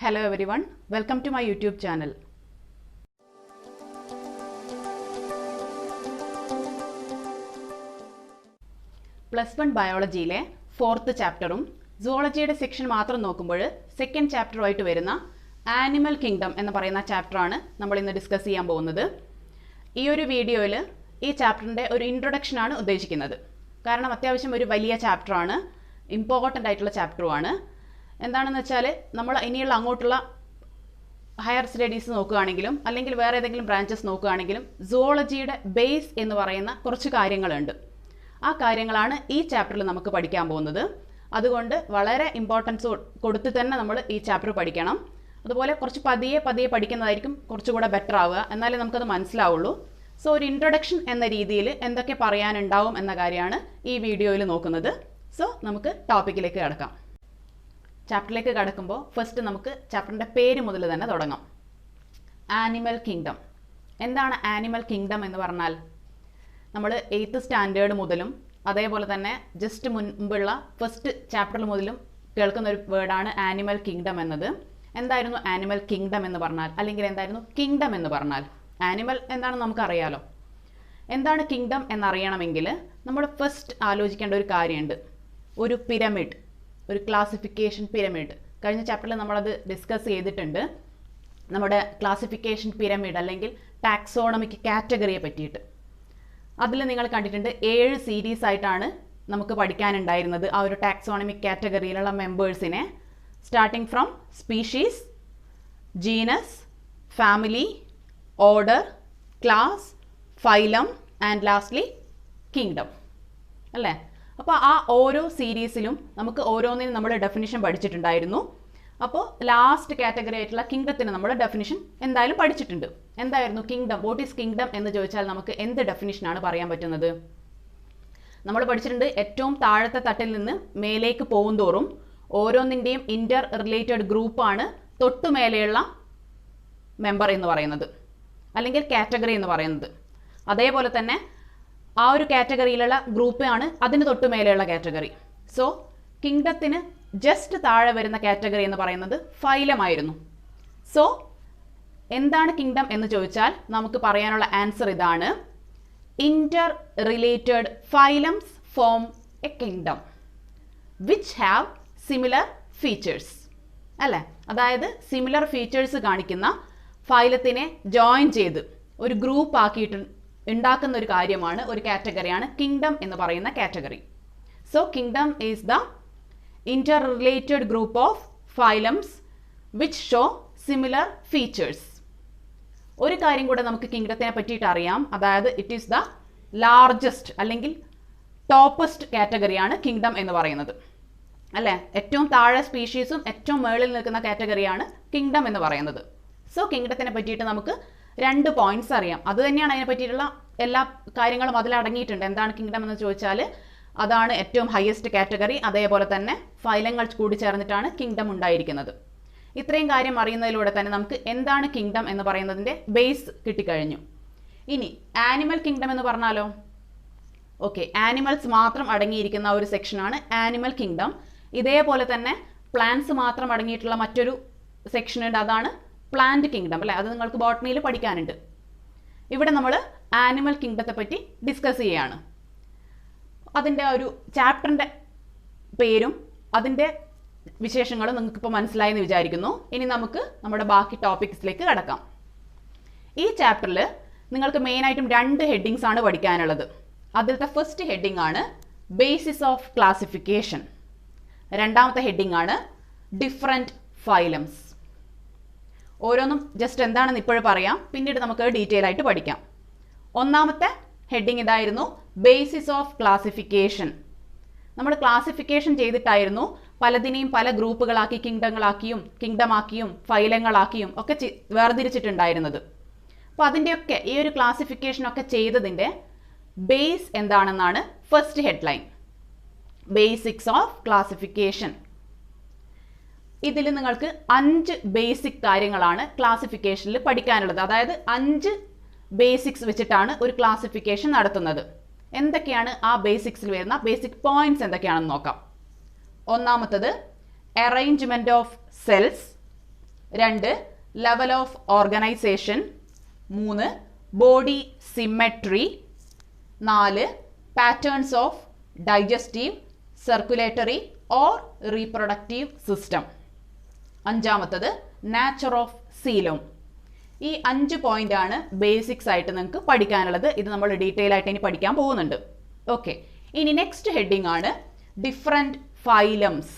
Hello everyone, welcome to my YouTube channel. +1 ബയോളജിയിലെ 4th ചാപ്റ്ററും സുവോളജിയുടെ സെക്ഷൻ മാത്രം നോക്കുമ്പോൾ സെക്കൻഡ് ചാപ്റ്ററുമായിട്ട് വരുന്ന ആനിമൽ കിങ്ഡം എന്ന് പറയുന്ന ചാപ്റ്ററാണ് നമ്മൾ ഇന്ന് ഡിസ്കസ് ചെയ്യാൻ പോകുന്നത്. ഈ ഒരു വീഡിയോയിൽ ഈ ചാപ്റ്ററിൻ്റെ ഒരു ഇൻട്രൊഡക്ഷനാണ് ഉദ്ദേശിക്കുന്നത്. കാരണം അത്യാവശ്യം ഒരു വലിയ ചാപ്റ്ററാണ്, ഇമ്പോർട്ടൻ്റ് ആയിട്ടുള്ള ചാപ്റ്ററുമാണ്. എന്താണെന്ന് വെച്ചാൽ നമ്മൾ ഇനിയുള്ള അങ്ങോട്ടുള്ള ഹയർ സ്റ്റഡീസ് നോക്കുകയാണെങ്കിലും അല്ലെങ്കിൽ വേറെ ഏതെങ്കിലും ബ്രാഞ്ചസ് നോക്കുകയാണെങ്കിലും സുവോളജിയുടെ ബേസ് എന്ന് പറയുന്ന കുറച്ച് കാര്യങ്ങളുണ്ട്. ആ കാര്യങ്ങളാണ് ഈ ചാപ്റ്ററിൽ നമുക്ക് പഠിക്കാൻ പോകുന്നത്. അതുകൊണ്ട് വളരെ ഇമ്പോർട്ടൻസ് കൊടുത്ത് തന്നെ നമ്മൾ ഈ ചാപ്റ്റർ പഠിക്കണം. അതുപോലെ കുറച്ച് പതിയെ പഠിക്കുന്നതായിരിക്കും കുറച്ചുകൂടെ ബെറ്റർ ആവുക, എന്നാലേ നമുക്കത് മനസ്സിലാവുള്ളൂ. സോ ഒരു ഇൻട്രൊഡക്ഷൻ എന്ന രീതിയിൽ എന്തൊക്കെ പറയാനുണ്ടാവും എന്ന കാര്യമാണ് ഈ വീഡിയോയിൽ നോക്കുന്നത്. സോ നമുക്ക് ടോപ്പിക്കിലേക്ക് കടക്കാം. ചാപ്റ്ററിലേക്ക് കടക്കുമ്പോൾ ഫസ്റ്റ് നമുക്ക് ചാപ്റ്ററിൻ്റെ പേര് മുതൽ തന്നെ തുടങ്ങാം. Animal kingdom. എന്താണ് ആനിമൽ കിങ്ഡം എന്ന് പറഞ്ഞാൽ? നമ്മൾ 8th സ്റ്റാൻഡേർഡ് മുതലും അതേപോലെ തന്നെ ജസ്റ്റ് മുൻപുള്ള ഫസ്റ്റ് ചാപ്റ്ററിൽ മുതലും കേൾക്കുന്ന ഒരു വേർഡാണ് ആനിമൽ കിങ്ഡം എന്നത്. എന്തായിരുന്നു ആനിമൽ കിങ്ഡം എന്ന് പറഞ്ഞാൽ? അല്ലെങ്കിൽ എന്തായിരുന്നു കിങ്ഡം എന്ന് പറഞ്ഞാൽ? ആനിമൽ എന്താണെന്ന് നമുക്കറിയാലോ. എന്താണ് കിങ്ഡം എന്നറിയണമെങ്കിൽ നമ്മൾ ഫസ്റ്റ് ആലോചിക്കേണ്ട ഒരു കാര്യമുണ്ട്. ഒരു പിരമിഡ്, ഒരു ക്ലാസിഫിക്കേഷൻ പിരമിഡ്. കഴിഞ്ഞ ചാപ്റ്ററിൽ നമ്മളത് ഡിസ്കസ് ചെയ്തിട്ടുണ്ട്. നമ്മുടെ ക്ലാസിഫിക്കേഷൻ പിരമിഡ് അല്ലെങ്കിൽ ടാക്സോണമിക് കാറ്റഗറിയെ പറ്റിയിട്ട്. അതിൽ നിങ്ങൾ കണ്ടിട്ടുണ്ട് 7 സീരീസ് ആയിട്ടാണ് നമുക്ക് പഠിക്കാനുണ്ടായിരുന്നത് ആ ഒരു ടാക്സോണമിക് കാറ്റഗറിയിലുള്ള മെമ്പേഴ്സിനെ. Starting from species, genus, family, order, class, phylum and lastly kingdom അല്ലേ? അപ്പോൾ ആ ഓരോ സീരീസിലും നമുക്ക് ഓരോന്നിനും നമ്മൾ ഡെഫിനിഷൻ പഠിച്ചിട്ടുണ്ടായിരുന്നു. അപ്പോൾ ലാസ്റ്റ് കാറ്റഗറി ആയിട്ടുള്ള കിങ്ഡത്തിന് നമ്മൾ ഡെഫിനിഷൻ എന്തായാലും പഠിച്ചിട്ടുണ്ട്. എന്തായിരുന്നു കിങ്ഡം? വാട്ട് ഈസ് കിങ്ഡം എന്ന് ചോദിച്ചാൽ നമുക്ക് എന്ത് ഡെഫിനിഷനാണ് പറയാൻ പറ്റുന്നത്? നമ്മൾ പഠിച്ചിട്ടുണ്ട് ഏറ്റവും താഴത്തെ തട്ടിൽ നിന്ന് മേലേക്ക് പോകുന്തോറും ഓരോന്നിൻ്റെയും ഇൻ്റർ റിലേറ്റഡ് ഗ്രൂപ്പാണ് തൊട്ടുമേലെയുള്ള മെമ്പർ എന്ന് പറയുന്നത്, അല്ലെങ്കിൽ കാറ്റഗറി എന്ന് പറയുന്നത്. അതേപോലെ തന്നെ ആ ഒരു കാറ്റഗറിയിലുള്ള ഗ്രൂപ്പാണ് അതിന് തൊട്ടുമേലെയുള്ള കാറ്റഗറി. സോ കിങ്ഡത്തിന് ജസ്റ്റ് താഴെ വരുന്ന കാറ്റഗറി എന്ന് പറയുന്നത് ഫൈലം ആയിരുന്നു. സോ എന്താണ് കിങ്ഡം എന്ന് ചോദിച്ചാൽ നമുക്ക് പറയാനുള്ള ആൻസർ ഇതാണ്: Inter related phylums form A kingdom which have similar features അല്ലേ? അതായത് സിമിലർ ഫീച്ചേഴ്സ് കാണിക്കുന്ന ഫൈലത്തിനെ ജോയിൻ ചെയ്ത് ഒരു ഗ്രൂപ്പ് ആക്കിയിട്ട് ഉണ്ടാക്കുന്ന ഒരു കാര്യമാണ്, ഒരു കാറ്റഗറിയാണ് കിങ്ഡം എന്ന് പറയുന്ന category. So kingdom is the interrelated group of phylums which show similar features. ഒരു കാര്യം കൂടെ നമുക്ക് കിങ്ഡത്തിനെ പറ്റിയിട്ട് അറിയാം. അതായത് ഇറ്റ് ഈസ് ദ ലാർജസ്റ്റ് അല്ലെങ്കിൽ ടോപ്പസ്റ്റ് കാറ്റഗറിയാണ് കിങ്ഡം എന്ന് പറയുന്നത് അല്ലേ? ഏറ്റവും താഴെ സ്പീഷീസും ഏറ്റവും മുകളിൽ നിൽക്കുന്ന കാറ്റഗറിയാണ് കിങ്ഡം എന്ന് പറയുന്നത്. സോ കിങ്ഡത്തിനെ പറ്റിയിട്ട് നമുക്ക് 2 പോയിന്റ്സ് അറിയാം. അത് തന്നെയാണ് അതിനെ പറ്റിയിട്ടുള്ള എല്ലാ കാര്യങ്ങളും അതിലടങ്ങിയിട്ടുണ്ട്. എന്താണ് കിങ്ഡം എന്ന് ചോദിച്ചാൽ അതാണ് ഏറ്റവും ഹയസ്റ്റ് കാറ്റഗറി. അതേപോലെ തന്നെ ഫൈലങ്ങൾ കൂടി ചേർന്നിട്ടാണ് കിങ്ഡം ഉണ്ടായിരിക്കുന്നത്. ഇത്രയും കാര്യം അറിയുന്നതിലൂടെ തന്നെ നമുക്ക് എന്താണ് കിങ്ഡം എന്ന് പറയുന്നതിൻ്റെ ബേസ് കിട്ടിക്കഴിഞ്ഞു. ഇനി ആനിമൽ കിങ്ഡം എന്ന് പറഞ്ഞാലോ? ഓക്കെ, ആനിമൽസ് മാത്രം അടങ്ങിയിരിക്കുന്ന ഒരു സെക്ഷനാണ് ആനിമൽ കിങ്ഡം. ഇതേപോലെ തന്നെ പ്ലാന്റ്സ് മാത്രം അടങ്ങിയിട്ടുള്ള മറ്റൊരു സെക്ഷൻ ഉണ്ട്, അതാണ് പ്ലാന്റ് കിങ്ഡം അല്ലേ? അത് നിങ്ങൾക്ക് ബോട്ടണിയിൽ പഠിക്കാനുണ്ട്. ഇവിടെ നമ്മൾ ആനിമൽ കിങ്ഡത്തെ പറ്റി ഡിസ്കസ് ചെയ്യുകയാണ്. അതിൻ്റെ ഒരു ചാപ്റ്ററിൻ്റെ പേരും അതിൻ്റെ വിശേഷങ്ങളും നിങ്ങൾക്കിപ്പോൾ മനസ്സിലായെന്ന് വിചാരിക്കുന്നു. ഇനി നമുക്ക് നമ്മുടെ ബാക്കി ടോപ്പിക്സിലേക്ക് കടക്കാം. ഈ ചാപ്റ്ററിൽ നിങ്ങൾക്ക് മെയിനായിട്ടും 2 ഹെഡിങ്സ് ആണ് പഠിക്കാനുള്ളത്. അതിലത്തെ ഫസ്റ്റ് ഹെഡിങ് ആണ് ബേസിസ് ഓഫ് ക്ലാസിഫിക്കേഷൻ. രണ്ടാമത്തെ ഹെഡിങ് ആണ് ഡിഫറെൻറ്റ് ഫൈലംസ്. ഓരോന്നും ജസ്റ്റ് എന്താണെന്ന് ഇപ്പോഴും പറയാം, പിന്നീട് നമുക്ക് ഡീറ്റെയിൽ ആയിട്ട് പഠിക്കാം. ഒന്നാമത്തെ ഹെഡിങ് ഇതായിരുന്നു, ബേസിസ് ഓഫ് ക്ലാസിഫിക്കേഷൻ. നമ്മൾ ക്ലാസിഫിക്കേഷൻ ചെയ്തിട്ടായിരുന്നു പലതിനെയും പല ഗ്രൂപ്പുകളാക്കി, കിങ്ഡങ്ങളാക്കിയും കിങ്ഡമാക്കിയും ഫൈലങ്ങളാക്കിയും ഒക്കെ വേർതിരിച്ചിട്ടുണ്ടായിരുന്നത്. അപ്പോൾ അതിൻ്റെയൊക്കെ ഈ ഒരു ക്ലാസിഫിക്കേഷനൊക്കെ ചെയ്തതിൻ്റെ ബേസ് എന്താണെന്നാണ് first headline, basics of classification. ഇതിൽ നിങ്ങൾക്ക് 5 ബേസിക് കാര്യങ്ങളാണ് ക്ലാസിഫിക്കേഷനിൽ പഠിക്കാനുള്ളത്. അതായത് 5 ബേസിക്സ് വെച്ചിട്ടാണ് ഒരു ക്ലാസിഫിക്കേഷൻ നടത്തുന്നത്. എന്തൊക്കെയാണ് ആ ബേസിക്സിൽ വരുന്ന ബേസിക് പോയിന്റ്സ് എന്തൊക്കെയാണെന്ന് നോക്കാം. ഒന്നാമത്തത് arrangement of cells, 2 level of organisation, 3 body symmetry, 4 patterns of digestive, circulatory or reproductive system, 5 nature of coelom. ഈ 5 പോയിന്റ് ആണ് ബേസിക്സ് ആയിട്ട് നിങ്ങൾക്ക് പഠിക്കാനുള്ളത്. ഇത് നമ്മൾ ഡീറ്റെയിൽ ആയിട്ട് ഇനി പഠിക്കാൻ പോകുന്നുണ്ട്. ഓക്കെ, ഇനി നെക്സ്റ്റ് ഹെഡിങ് ആണ് ഡിഫറെൻറ്റ് ഫൈലംസ്.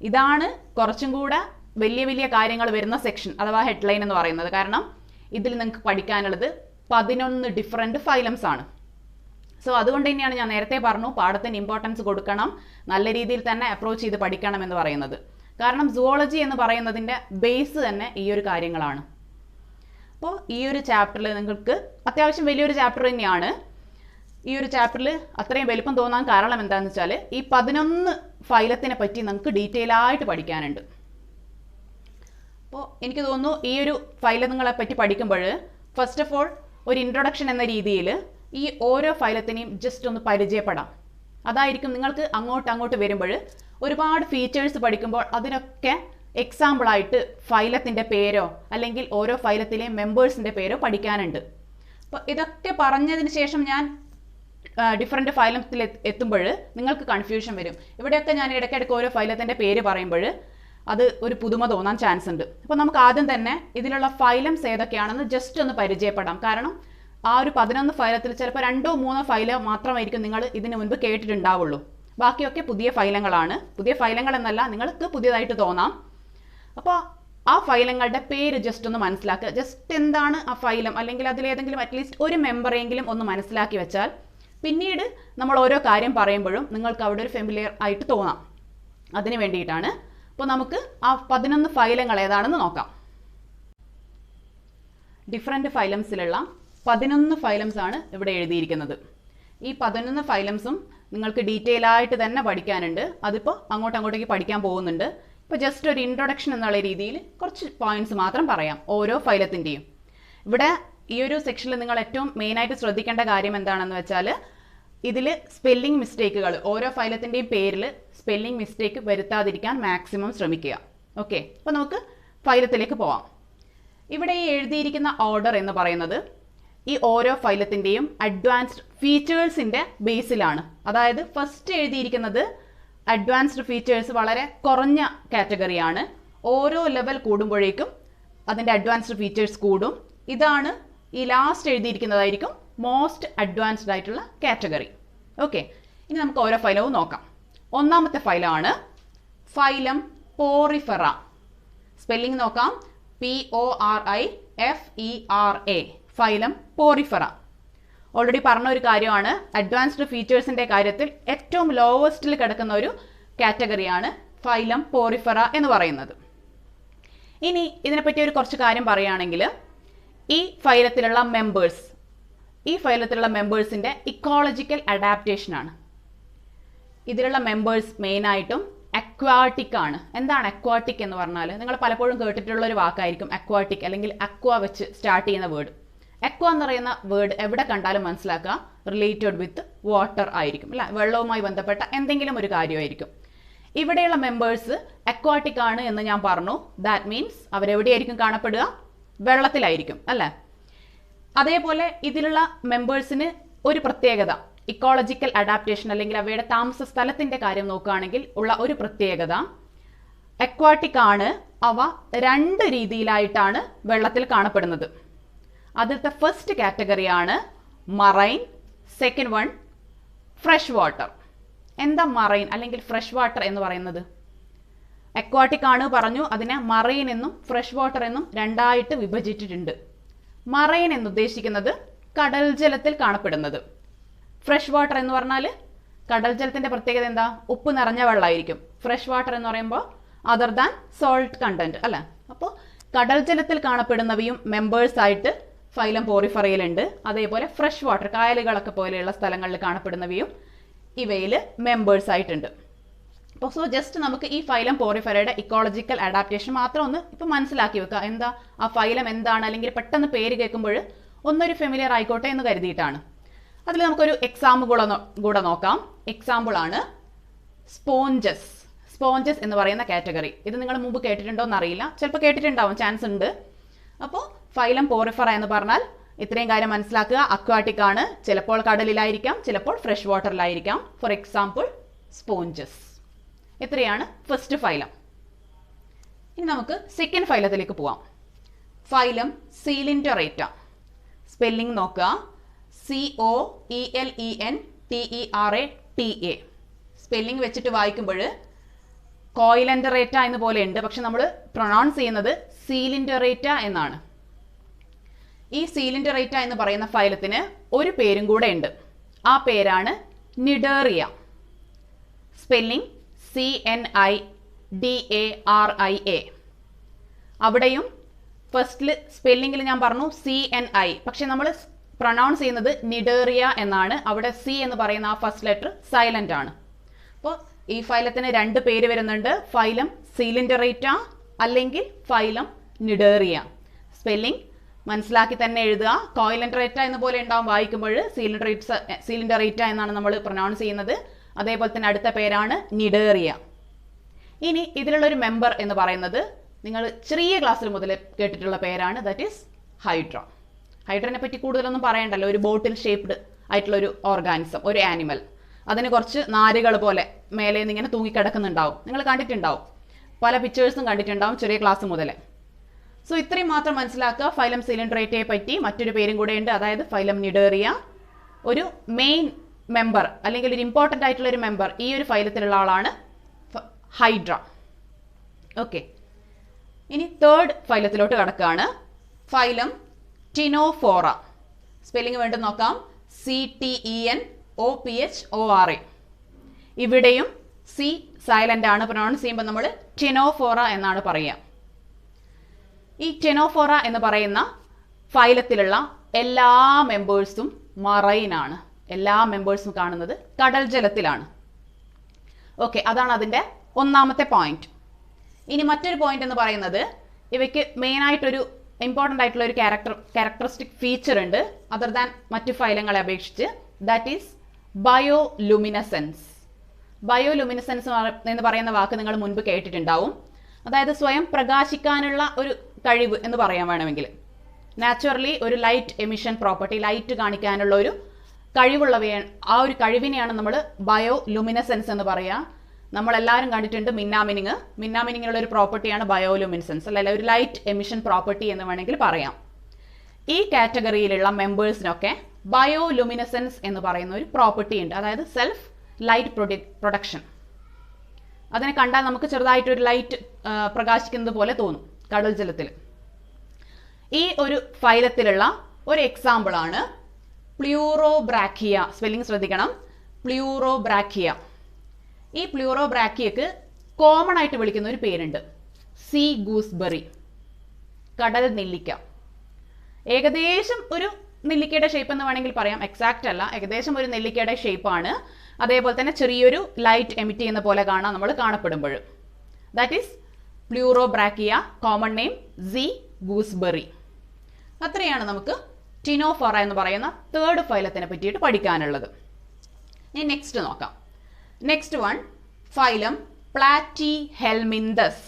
ഇതാണ് കുറച്ചും കൂടെ വലിയ വലിയ കാര്യങ്ങൾ വരുന്ന സെക്ഷൻ അഥവാ ഹെഡ്ലൈൻ എന്ന് പറയുന്നത്. കാരണം ഇതിൽ നിങ്ങൾക്ക് പഠിക്കാനുള്ളത് 11 ഡിഫറെൻറ്റ് ഫൈലംസ് ആണ്. സോ അതുകൊണ്ട് തന്നെയാണ് ഞാൻ നേരത്തെ പറഞ്ഞു പാഠത്തിന് ഇമ്പോർട്ടൻസ് കൊടുക്കണം, നല്ല രീതിയിൽ തന്നെ അപ്രോച്ച് ചെയ്ത് പഠിക്കണം എന്ന് പറയുന്നത്. കാരണം സുവോളജി എന്ന് പറയുന്നതിൻ്റെ ബേസ് തന്നെ ഈ ഒരു കാര്യങ്ങളാണ്. അപ്പോൾ ഈ ഒരു ചാപ്റ്ററിൽ നിങ്ങൾക്ക് അത്യാവശ്യം വലിയൊരു ചാപ്റ്റർ തന്നെയാണ്. ഈ ഒരു ചാപ്റ്ററിൽ അത്രയും വലുപ്പം തോന്നാൻ കാരണം എന്താണെന്ന് വെച്ചാൽ ഈ 11 ഫൈലത്തിനെ പറ്റി നമുക്ക് ഡീറ്റെയിൽ ആയിട്ട് പഠിക്കാനുണ്ട്. അപ്പോൾ എനിക്ക് തോന്നുന്നു ഈ ഒരു ഫൈലങ്ങളെ പറ്റി പഠിക്കുമ്പോൾ ഫസ്റ്റ് ഓഫ് ഓൾ ഒരു ഇൻട്രൊഡക്ഷൻ എന്ന രീതിയിൽ ഈ ഓരോ ഫൈലത്തിനെയും ജസ്റ്റ് ഒന്ന് പരിചയപ്പെടാം. അതായിരിക്കും നിങ്ങൾക്ക് അങ്ങോട്ട് വരുമ്പോൾ ഒരുപാട് ഫീച്ചേഴ്സ് പഠിക്കുമ്പോൾ അതിനൊക്കെ എക്സാമ്പിളായിട്ട് ഫൈലത്തിൻ്റെ പേരോ അല്ലെങ്കിൽ ഓരോ ഫൈലത്തിലെയും മെമ്പേഴ്സിൻ്റെ പേരോ പഠിക്കാനുണ്ട്. അപ്പോൾ ഇതൊക്കെ പറഞ്ഞതിന് ശേഷം ഞാൻ ഡിഫറെൻറ്റ് ഫൈലത്തിൽ എത്തുമ്പോൾ നിങ്ങൾക്ക് കൺഫ്യൂഷൻ വരും. ഇവിടെയൊക്കെ ഞാൻ ഇടയ്ക്കിടയ്ക്ക് ഓരോ ഫൈലത്തിൻ്റെ പേര് പറയുമ്പോൾ അത് ഒരു പുതുമ തോന്നാൻ ചാൻസ് ഉണ്ട്. അപ്പോൾ നമുക്ക് ആദ്യം തന്നെ ഇതിലുള്ള ഫൈലംസ് ഏതൊക്കെയാണെന്ന് ജസ്റ്റ് ഒന്ന് പരിചയപ്പെടാം. കാരണം ആ ഒരു 11 ഫൈലത്തിൽ ചിലപ്പോൾ 2-3 ഫൈല് മാത്രമായിരിക്കും നിങ്ങൾ ഇതിനു മുൻപ് കേട്ടിട്ടുണ്ടാവുള്ളൂ. ബാക്കിയൊക്കെ പുതിയ ഫൈലങ്ങളാണ്. പുതിയ ഫൈലങ്ങൾ എന്നല്ല, നിങ്ങൾക്ക് പുതിയതായിട്ട് തോന്നാം. അപ്പോൾ ആ ഫൈലങ്ങളുടെ പേര് ജസ്റ്റ് ഒന്ന് മനസ്സിലാക്കുക. ജസ്റ്റ് എന്താണ് ആ ഫൈലം, അല്ലെങ്കിൽ അതിലേതെങ്കിലും അറ്റ്ലീസ്റ്റ് ഒരു മെമ്പറെങ്കിലും ഒന്ന് മനസ്സിലാക്കി വെച്ചാൽ പിന്നീട് നമ്മൾ ഓരോ കാര്യം പറയുമ്പോഴും നിങ്ങൾക്ക് അവിടെ ഒരു ഫെമിലിയർ ആയിട്ട് തോന്നാം. അതിന് വേണ്ടിയിട്ടാണ്. അപ്പോൾ നമുക്ക് ആ 11 ഫൈലങ്ങൾ ഏതാണെന്ന് നോക്കാം. ഡിഫറെൻറ്റ് ഫൈലംസിലുള്ള 11 ഫൈലംസ് ആണ് ഇവിടെ എഴുതിയിരിക്കുന്നത്. ഈ 11 ഫൈലംസും നിങ്ങൾക്ക് ഡീറ്റെയിൽ ആയിട്ട് തന്നെ പഠിക്കാനുണ്ട്. അതിപ്പോൾ അങ്ങോട്ടേക്ക് പഠിക്കാൻ പോകുന്നുണ്ട്. ഇപ്പോൾ ജസ്റ്റ് ഒരു ഇൻട്രൊഡക്ഷൻ എന്നുള്ള രീതിയിൽ കുറച്ച് പോയിന്റ്സ് മാത്രം പറയാം ഓരോ ഫൈലത്തിൻ്റെയും. ഇവിടെ ഈ ഒരു സെക്ഷനിൽ നിങ്ങൾ ഏറ്റവും മെയിനായിട്ട് ശ്രദ്ധിക്കേണ്ട കാര്യം എന്താണെന്ന് വെച്ചാൽ ഇതിൽ സ്പെല്ലിംഗ് മിസ്റ്റേക്കുകൾ, ഓരോ ഫൈലത്തിൻ്റെയും പേരിൽ സ്പെല്ലിംഗ് മിസ്റ്റേക്ക് വരുത്താതിരിക്കാൻ മാക്സിമം ശ്രമിക്കുക. ഓക്കെ, അപ്പോൾ നമുക്ക് ഫൈലത്തിലേക്ക് പോവാം. ഇവിടെ ഈ എഴുതിയിരിക്കുന്ന ഓർഡർ എന്ന് പറയുന്നത് ഈ ഓരോ ഫൈലത്തിൻ്റെയും അഡ്വാൻസ്ഡ് ഫീച്ചേഴ്സിൻ്റെ ബേസിലാണ്. അതായത് ഫസ്റ്റ് എഴുതിയിരിക്കുന്നത് അഡ്വാൻസ്ഡ് ഫീച്ചേഴ്സ് വളരെ കുറഞ്ഞ കാറ്റഗറിയാണ്. ഓരോ ലെവൽ കൂടുമ്പോഴേക്കും അതിൻ്റെ അഡ്വാൻസ്ഡ് ഫീച്ചേഴ്സ് കൂടും. ഇതാണ് ഈ ലാസ്റ്റ് എഴുതിയിരിക്കുന്നതായിരിക്കും മോസ്റ്റ് അഡ്വാൻസ്ഡ് ആയിട്ടുള്ള കാറ്റഗറി. ഓക്കെ, ഇനി നമുക്ക് ഓരോ ഫൈലവും നോക്കാം. ഒന്നാമത്തെ ഫൈലമാണ് ഫൈലം പോറിഫെറ. സ്പെല്ലിംഗ് നോക്കാം, PORIFERA, ഫൈലം പോറിഫെറ. ഓൾറെഡി പറഞ്ഞ ഒരു കാര്യമാണ്, അഡ്വാൻസ്ഡ് ഫീച്ചേഴ്സിൻ്റെ കാര്യത്തിൽ ഏറ്റവും ലോവസ്റ്റിൽ കിടക്കുന്ന ഒരു കാറ്റഗറിയാണ് ഫൈലം പോറിഫെറ എന്ന് പറയുന്നത്. ഇനി ഇതിനെപ്പറ്റി ഒരു കുറച്ച് കാര്യം പറയുകയാണെങ്കിൽ ഈ ഫൈലത്തിലുള്ള മെമ്പേഴ്സിൻ്റെ ഇക്കോളജിക്കൽ അഡാപ്റ്റേഷനാണ്. ഇതിലുള്ള മെമ്പേഴ്സ് മെയിനായിട്ടും അക്വാട്ടിക് ആണ്. എന്താണ് അക്വാട്ടിക് എന്ന് പറഞ്ഞാൽ നിങ്ങൾ പലപ്പോഴും കേട്ടിട്ടുള്ള ഒരു വാക്കായിരിക്കും അക്വാട്ടിക്, അല്ലെങ്കിൽ അക്വ വെച്ച് സ്റ്റാർട്ട് ചെയ്യുന്ന വേർഡ്. അക്വ എന്ന് പറയുന്ന വേർഡ് എവിടെ കണ്ടാലും മനസ്സിലാക്കുക റിലേറ്റഡ് വിത്ത് വാട്ടർ ആയിരിക്കും, അല്ല, വെള്ളവുമായി ബന്ധപ്പെട്ട എന്തെങ്കിലും ഒരു കാര്യമായിരിക്കും. ഇവിടെയുള്ള മെമ്പേഴ്സ് അക്വാട്ടിക് ആണ് എന്ന് ഞാൻ പറഞ്ഞു. That means അവരെവിടെയായിരിക്കും കാണപ്പെടുക? വെള്ളത്തിലായിരിക്കും, അല്ലേ? അതേപോലെ ഇതിലുള്ള മെമ്പേഴ്സിന് ഒരു പ്രത്യേകത, ഇക്കോളജിക്കൽ അഡാപ്റ്റേഷൻ അല്ലെങ്കിൽ അവയുടെ താമസ സ്ഥലത്തിൻ്റെ കാര്യം നോക്കുകയാണെങ്കിൽ ഉള്ള ഒരു പ്രത്യേകത, അക്വാട്ടിക് ആണ്. അവ 2 രീതിയിലായിട്ടാണ് വെള്ളത്തിൽ കാണപ്പെടുന്നത്. അതിലത്തെ ഫസ്റ്റ് കാറ്റഗറിയാണ് marine, second one fresh water. എന്താ മറൈൻ അല്ലെങ്കിൽ ഫ്രഷ് വാട്ടർ എന്ന് പറയുന്നത്? അക്വാട്ടിക് ആണ് പറഞ്ഞു, അതിനെ മറൈൻ എന്നും ഫ്രഷ് വാട്ടർ എന്നും 2ആയിട്ട് വിഭജിച്ചിട്ടുണ്ട്. മറൈൻ എന്നുദ്ദേശിക്കുന്നത് കടൽ ജലത്തിൽ കാണപ്പെടുന്നത്. ഫ്രഷ് വാട്ടർ എന്ന് പറഞ്ഞാൽ കടൽ ജലത്തിൻ്റെ പ്രത്യേകത എന്താ? ഉപ്പ് നിറഞ്ഞ വെള്ളമായിരിക്കും. ഫ്രഷ് വാട്ടർ എന്ന് പറയുമ്പോൾ അതർ ദാൻ സോൾട്ട് കണ്ടന്റ്, അല്ലേ? അപ്പോൾ കടൽ ജലത്തിൽ കാണപ്പെടുന്നവയും മെമ്പേഴ്സ് ആയിട്ട് ഫൈലം പോറിഫെറയിലുണ്ട്. അതേപോലെ ഫ്രഷ് വാട്ടർ, കായലുകളൊക്കെ പോലെയുള്ള സ്ഥലങ്ങളിൽ കാണപ്പെടുന്നവയും ഇവയിൽ മെമ്പേഴ്സ് ആയിട്ടുണ്ട്. അപ്പോൾ സോ ജസ്റ്റ് നമുക്ക് ഈ ഫൈലം പോറിഫെറയുടെ ഇക്കോളജിക്കൽ അഡാപ്റ്റേഷൻ മാത്രം ഒന്ന് ഇപ്പം മനസ്സിലാക്കി വെക്കുക. എന്താ ആ ഫൈലം എന്താണ്, അല്ലെങ്കിൽ പെട്ടെന്ന് പേര് കേൾക്കുമ്പോൾ ഒന്നൊരു ഫെമിലിയർ ആയിക്കോട്ടെ എന്ന് കരുതിയിട്ടാണ്. അതിൽ നമുക്കൊരു എക്സാമ്പിൾ കൂടെ നോക്കാം. എക്സാമ്പിൾ ആണ് സ്പോഞ്ചസ്. സ്പോഞ്ചസ് എന്ന് പറയുന്ന കാറ്റഗറി. ഇത് നിങ്ങൾ മുമ്പ് കേട്ടിട്ടുണ്ടോ എന്നറിയില്ല, ചിലപ്പോൾ കേട്ടിട്ടുണ്ടാവും, ചാൻസ് ഉണ്ട്. അപ്പോൾ ഫൈലം പോറിഫറ എന്ന് പറഞ്ഞാൽ ഇത്രയും കാര്യം മനസ്സിലാക്കുക. അക്വാട്ടിക് ആണ്, ചിലപ്പോൾ കടലിലായിരിക്കാം, ചിലപ്പോൾ ഫ്രഷ് വാട്ടറിലായിരിക്കാം. For example sponges. ഇത്രയാണ് ഫസ്റ്റ് ഫൈലം. ഇനി നമുക്ക് സെക്കൻഡ് ഫൈലത്തിലേക്ക് പോവാം. Phylum Coelenterata. സ്പെല്ലിംഗ് നോക്കുക, COELENTERATA. സ്പെല്ലിംഗ് വെച്ചിട്ട് വായിക്കുമ്പോൾ കോയിലൻഡറേറ്റ എന്ന് പോലെ ഉണ്ട്, പക്ഷെ നമ്മൾ പ്രൊനൗൺസ് ചെയ്യുന്നത് സീലിൻഡറേറ്റ എന്നാണ്. ഈ സീലിൻഡറേറ്റ എന്ന് പറയുന്ന ഫൈലത്തിന് ഒരു പേരും കൂടെ ഉണ്ട്. ആ പേരാണ് നിഡേറിയ. Spelling CNIDARIA. അവിടെയും ഫസ്റ്റിൽ സ്പെല്ലിംഗിൽ ഞാൻ പറഞ്ഞു CNI, പക്ഷെ നമ്മൾ പ്രൊനൗൺസ് ചെയ്യുന്നത് നിഡേറിയ എന്നാണ്. അവിടെ C എന്ന് പറയുന്ന ആ ഫസ്റ്റ് ലെറ്റർ സൈലന്റ് ആണ്. അപ്പോൾ ഈ ഫൈലത്തിന് രണ്ട് പേര് വരുന്നുണ്ട്, ഫൈലം സീലിൻഡറേറ്റ അല്ലെങ്കിൽ ഫൈലം നിഡേറിയ. സ്പെല്ലിംഗ് മനസ്സിലാക്കി തന്നെ എഴുതുക. കോയിലൻഡറേറ്റ എന്ന് പോലെ ഉണ്ടാവും വായിക്കുമ്പോൾ, സീലിൻഡറേറ്റ എന്നാണ് നമ്മൾ പ്രൊനൗൺസ് ചെയ്യുന്നത്. അതേപോലെ തന്നെ അടുത്ത പേരാണ് നിഡേറിയ. ഇനി ഇതിലുള്ളൊരു മെമ്പർ എന്ന് പറയുന്നത് നിങ്ങൾ ചെറിയ ക്ലാസ്സിൽ മുതൽ കേട്ടിട്ടുള്ള പേരാണ്, ദാറ്റ് ഈസ് ഹൈഡ്ര. ഹൈഡ്രനെ പറ്റി കൂടുതലൊന്നും പറയണ്ടല്ലോ, ഒരു ബോട്ടിൽ ഷേപ്ഡ് ആയിട്ടുള്ള ഒരു ഓർഗാനിസം, ഒരു ആനിമൽ. അതിന് കുറച്ച് നാരുകൾ പോലെ മേലെ നിന്ന് ഇങ്ങനെ തൂങ്ങിക്കിടക്കുന്നുണ്ടാവും, നിങ്ങൾ കണ്ടിട്ടുണ്ടാവും, പല പിക്ചേഴ്സും കണ്ടിട്ടുണ്ടാവും ചെറിയ ക്ലാസ് മുതൽ. സോ ഇത്രയും മാത്രം മനസ്സിലാക്കുക ഫൈലം സീലിൻഡറേറ്റയെ പറ്റി. മറ്റൊരു പേരും കൂടെ ഉണ്ട്, അതായത് ഫൈലം നിഡേറിയ. ഒരു മെയിൻ മെമ്പർ അല്ലെങ്കിൽ ഒരു ഇമ്പോർട്ടൻ്റ് ആയിട്ടുള്ള ഒരു മെമ്പർ ഈ ഒരു ഫൈലത്തിലുള്ള ആളാണ് ഹൈഡ്ര. ഓക്കെ, ഇനി തേർഡ് ഫൈലത്തിലോട്ട് കടക്കുകയാണ്. Phylum Ctenophora. സ്പെല്ലിംഗ് വേണ്ടി നോക്കാം, CTENOPHORA. ഇവിടെയും സി സൈലന്റ് ആണ്, പ്രൊനൗൺസ് ചെയ്യുമ്പോൾ നമ്മൾ ടിനോഫോറ എന്നാണ് പറയുക. ഈ ടിനോഫോറ എന്ന് പറയുന്ന ഫൈലത്തിലുള്ള എല്ലാ മെമ്പേഴ്സും മറൈനാണ്. എല്ലാ മെമ്പേഴ്സും കാണുന്നത് കടൽ ജലത്തിലാണ്. ഓക്കെ, അതാണ് അതിൻ്റെ ഒന്നാമത്തെ പോയിന്റ്. ഇനി മറ്റൊരു പോയിന്റ് എന്ന് പറയുന്നത് ഇവയ്ക്ക് മെയിനായിട്ടൊരു ഇമ്പോർട്ടൻ്റ് ആയിട്ടുള്ള ഒരു ക്യാരക്ടറിസ്റ്റിക് ഫീച്ചർ ഉണ്ട് അതർ ദാൻ മറ്റു ഫൈലങ്ങളെ അപേക്ഷിച്ച്. That is bioluminescence. ബയോലുമിനസെൻസ് എന്ന് പറയുന്ന വാക്ക് നിങ്ങൾ മുൻപ് കേട്ടിട്ടുണ്ടാവും. അതായത് സ്വയം പ്രകാശിക്കാനുള്ള ഒരു കഴിവ് എന്ന് പറയാൻ വേണമെങ്കിൽ. നാച്ചുറലി ഒരു ലൈറ്റ് എമിഷൻ പ്രോപ്പർട്ടി, ലൈറ്റ് കാണിക്കാനുള്ള ഒരു കഴിവുള്ളവയാണ്. ആ ഒരു കഴിവിനെയാണ് നമ്മൾ ബയോലുമിനസെൻസ് എന്ന് പറയുക. നമ്മളെല്ലാവരും കണ്ടിട്ടുണ്ട് മിന്നാമിനിങ്. മിന്നാമിനിങ്ങിനുള്ള ഒരു പ്രോപ്പർട്ടിയാണ് ബയോലുമിനസെൻസ്, അല്ല ഒരു ലൈറ്റ് എമിഷൻ പ്രോപ്പർട്ടി എന്ന് വേണമെങ്കിൽ പറയാം. ഈ കാറ്റഗറിയിലുള്ള മെമ്പേഴ്സിനൊക്കെ ബയോലുമിനസെൻസ് എന്ന് പറയുന്ന ഒരു പ്രോപ്പർട്ടി ഉണ്ട്, അതായത് സെൽഫ് ലൈറ്റ് പ്രൊഡക്ഷൻ. അതിനെ കണ്ടാൽ നമുക്ക് ചെറുതായിട്ടൊരു ലൈറ്റ് പ്രകാശിക്കുന്നത് പോലെ തോന്നും കടൽ ജലത്തിൽ. ഈ ഒരു ഫൈലത്തിലുള്ള ഒരു എക്സാമ്പിൾ ആണ് പ്ലൂറോബ്രാക്കിയ. സ്പെല്ലിംഗ് ശ്രദ്ധിക്കണം, പ്ലൂറോബ്രാക്കിയ. ഈ പ്ലൂറോബ്രാക്കിയക്ക് കോമൺ ആയിട്ട് വിളിക്കുന്ന ഒരു പേരുണ്ട്, സീ ഗൂസ്ബെറി, കടൽ നെല്ലിക്ക. ഏകദേശം ഒരു നെല്ലിക്കയുടെ ഷേപ്പ് എന്ന് വേണമെങ്കിൽ പറയാം, എക്സാക്റ്റ് അല്ല, ഏകദേശം ഒരു നെല്ലിക്കയുടെ ഷേപ്പാണ്. അതേപോലെ തന്നെ ചെറിയൊരു ലൈറ്റ് എമിറ്റ് ചെയ്യുന്ന പോലെ കാണാം നമ്മൾ കാണപ്പെടുമ്പോൾ. That is Pleurobrachia, common name sea gooseberry. അത്രയാണ് നമുക്ക് ടിനോഫോറ എന്ന് പറയുന്ന തേർഡ് ഫൈലത്തിനെ പറ്റിയിട്ട് പഠിക്കാനുള്ളത്. ഇനി നെക്സ്റ്റ് നോക്കാം. Next one phylum Platyhelminthes.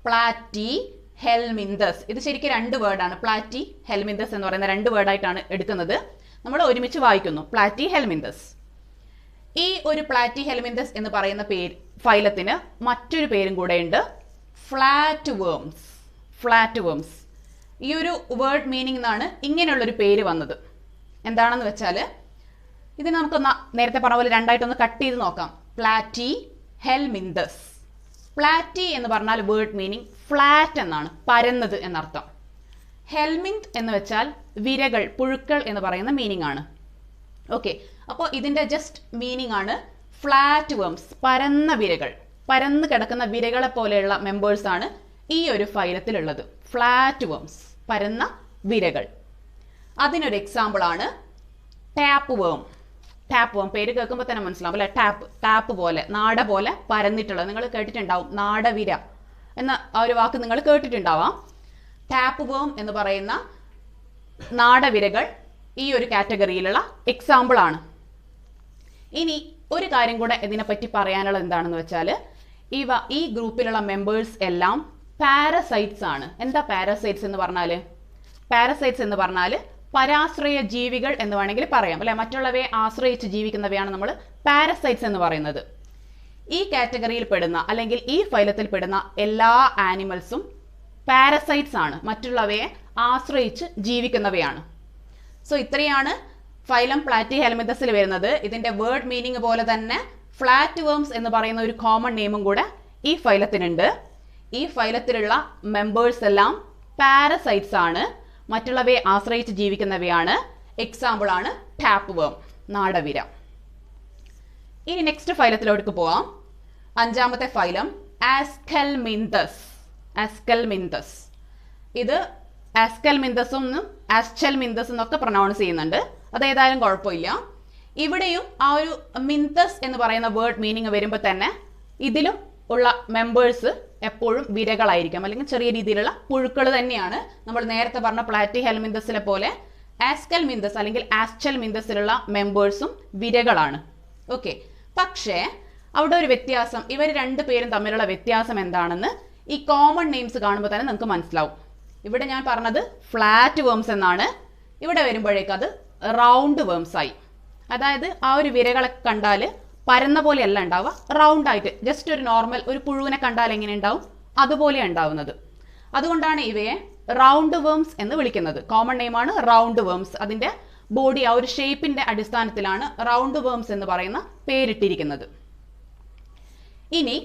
Platyhelminthes, ഇത് ശരിക്കും രണ്ട് വേർഡാണ്. പ്ലാറ്റിഹെൽമിന്തസ് എന്ന് പറയുന്ന രണ്ട് വേർഡായിട്ടാണ് എടുക്കുന്നത്. നമ്മൾ ഒരുമിച്ച് വായിക്കുന്നു, പ്ലാറ്റിഹെൽമിന്തസ്. ഈ ഒരു പ്ലാറ്റിഹെൽമിന്തസ് എന്ന് പറയുന്ന ഫൈലത്തിന് മറ്റൊരു പേരും കൂടെ ഉണ്ട്, ഫ്ലാറ്റ് വേംസ്. ഫ്ലാറ്റ് വേംസ്, ഈ ഒരു വേർഡ് മീനിങ് എന്നാണ് ഇങ്ങനെയുള്ളൊരു പേര് വന്നത്. എന്താണെന്ന് വെച്ചാൽ ഇത് നമുക്കൊന്ന് നേരത്തെ പറഞ്ഞ പോലെ രണ്ടായിട്ടൊന്ന് കട്ട് ചെയ്ത് നോക്കാം. പ്ലാറ്റിഹെൽമിന്തസ്. പ്ലാറ്റി എന്ന് പറഞ്ഞാൽ വേർഡ് മീനിങ് ഫ്ലാറ്റ് എന്നാണ്, പരന്നത് എന്നർത്ഥം. ഹെൽമിന്ത് എന്ന് വെച്ചാൽ വിരകൾ, പുഴുക്കൾ എന്ന് പറയുന്ന മീനിങ് ആണ്. ഓക്കെ, അപ്പോൾ ഇതിൻ്റെ ജസ്റ്റ് മീനിങ് ആണ് ഫ്ലാറ്റ് വേംസ്, പരന്ന വിരകൾ. പരന്ന് കിടക്കുന്ന വിരകളെ പോലെയുള്ള മെമ്പേഴ്സ് ആണ് ഈ ഒരു ഫൈലത്തിലുള്ളത്, ഫ്ലാറ്റ് വേംസ്, പരന്ന വിരകൾ. അതിനൊരു എക്സാമ്പിൾ ആണ് ടാപ്പ് വേം. ടാപ്പ് വേം പേര് കേൾക്കുമ്പോൾ തന്നെ മനസ്സിലാവും അല്ലെ, ടാപ്പ് പോലെ, നാട പോലെ പരന്നിട്ടുള്ളത്. നിങ്ങൾ കേട്ടിട്ടുണ്ടാവും, നാടവിര എന്ന ആ ഒരു വാക്ക് നിങ്ങൾ കേട്ടിട്ടുണ്ടാവാം. ടാപ്പ് വേം എന്ന് പറയുന്ന നാടവിരകൾ ഈ ഒരു കാറ്റഗറിയിലുള്ള എക്സാമ്പിൾ ആണ്. ഇനി ഒരു കാര്യം കൂടെ ഇതിനെപ്പറ്റി പറയാനുള്ളത് എന്താണെന്ന് വെച്ചാൽ, ഈ ഗ്രൂപ്പിലുള്ള മെമ്പേഴ്സ് എല്ലാം പാരസൈറ്റ്സ് ആണ്. എന്താ പാരസൈറ്റ്സ് എന്ന് പറഞ്ഞാൽ? പാരസൈറ്റ്സ് എന്ന് പറഞ്ഞാൽ പരാശ്രയ ജീവികൾ എന്ന് വേണമെങ്കിൽ പറയാം അല്ലെ. മറ്റുള്ളവയെ ആശ്രയിച്ച് ജീവിക്കുന്നവയാണ് നമ്മൾ പാരസൈറ്റ്സ് എന്ന് പറയുന്നത്. ഈ കാറ്റഗറിയിൽ പെടുന്ന അല്ലെങ്കിൽ ഈ ഫൈലത്തിൽ പെടുന്ന എല്ലാ ആനിമൽസും പാരസൈറ്റ്സ് ആണ്, മറ്റുള്ളവയെ ആശ്രയിച്ച് ജീവിക്കുന്നവയാണ്. സോ ഇത്രയാണ് ഫൈലം പ്ലാറ്റിഹെൽമിന്തസിൽ വരുന്നത്. ഇതിന്റെ വേർഡ് മീനിങ് പോലെ തന്നെ ഫ്ലാറ്റ് വേംസ് എന്ന് പറയുന്ന ഒരു കോമൺ നെയിമും കൂടെ ഈ ഫൈലത്തിനുണ്ട്. ഈ ഫൈലത്തിലുള്ള മെമ്പേഴ്സ് എല്ലാം പാരസൈറ്റ്സ് ആണ്, മറ്റുള്ളവയെ ആശ്രയിച്ച് ജീവിക്കുന്നവയാണ്. എക്സാമ്പിൾ ആണ് ടാപ്പ് വേം, നാടവിര. ഇനി നെക്സ്റ്റ് ഫൈലത്തിലോട്ട് പോവാം. 5ാമത്തെ ഫൈലം ആസ്കെൽമിന്തസ്. ആസ്കെൽമിന്തസ് ഇത് ആസ്കെൽമിന്തസും ആസ്ചെൽമിന്തസ് എന്നൊക്കെ പ്രൊനൗൺസ് ചെയ്യുന്നുണ്ട്. അതേതായാലും കുഴപ്പമില്ല. ഇവിടെയും ആ ഒരു മിന്തസ് എന്ന് പറയുന്ന വേർഡ് മീനിങ് വരുമ്പോൾ തന്നെ ഇതിലും ഉള്ള മെമ്പേഴ്സ് എപ്പോഴും വിരകളായിരിക്കും, അല്ലെങ്കിൽ ചെറിയ രീതിയിലുള്ള പുഴുക്കൾ തന്നെയാണ്. നമ്മൾ നേരത്തെ പറഞ്ഞ പ്ലാറ്റിഹെൽമിന്തസിലെ പോലെ ആസ്കെൽമിന്തസ് അല്ലെങ്കിൽ ആസ്ചെൽമിന്തസിലുള്ള മെമ്പേഴ്സും വിരകളാണ്. ഓക്കെ, പക്ഷേ അവിടെ ഒരു വ്യത്യാസം, ഇവർ രണ്ടുപേരും തമ്മിലുള്ള വ്യത്യാസം എന്താണെന്ന് ഈ കോമൺ നെയിംസ് കാണുമ്പോൾ തന്നെ നിങ്ങൾക്ക് മനസ്സിലാവും. ഇവിടെ ഞാൻ പറഞ്ഞത് ഫ്ലാറ്റ് വേംസ് എന്നാണ്, ഇവിടെ വരുമ്പോഴേക്കും അത് റൗണ്ട് വേംസ് ആയി. അതായത് ആ ഒരു വിരകളെ കണ്ടാൽ പരന്ന പോലെയല്ല ഉണ്ടാവുക, റൗണ്ട് ആയിട്ട് ജസ്റ്റ് ഒരു നോർമൽ ഒരു പുഴുവിനെ കണ്ടാൽ എങ്ങനെ ഉണ്ടാവും അതുപോലെയാണ് ഉണ്ടാവുന്നത്. അതുകൊണ്ടാണ് ഇവയെ റൗണ്ട് വേംസ് എന്ന് വിളിക്കുന്നത്. കോമൺ നെയിമാണ് റൗണ്ട് വേംസ്. അതിന്റെ ബോഡി ആ ഒരു ഷേപ്പിന്റെ അടിസ്ഥാനത്തിലാണ് റൗണ്ട് വേംസ് എന്ന് പറയുന്ന പേരിട്ടിരിക്കുന്നത്. ഇനി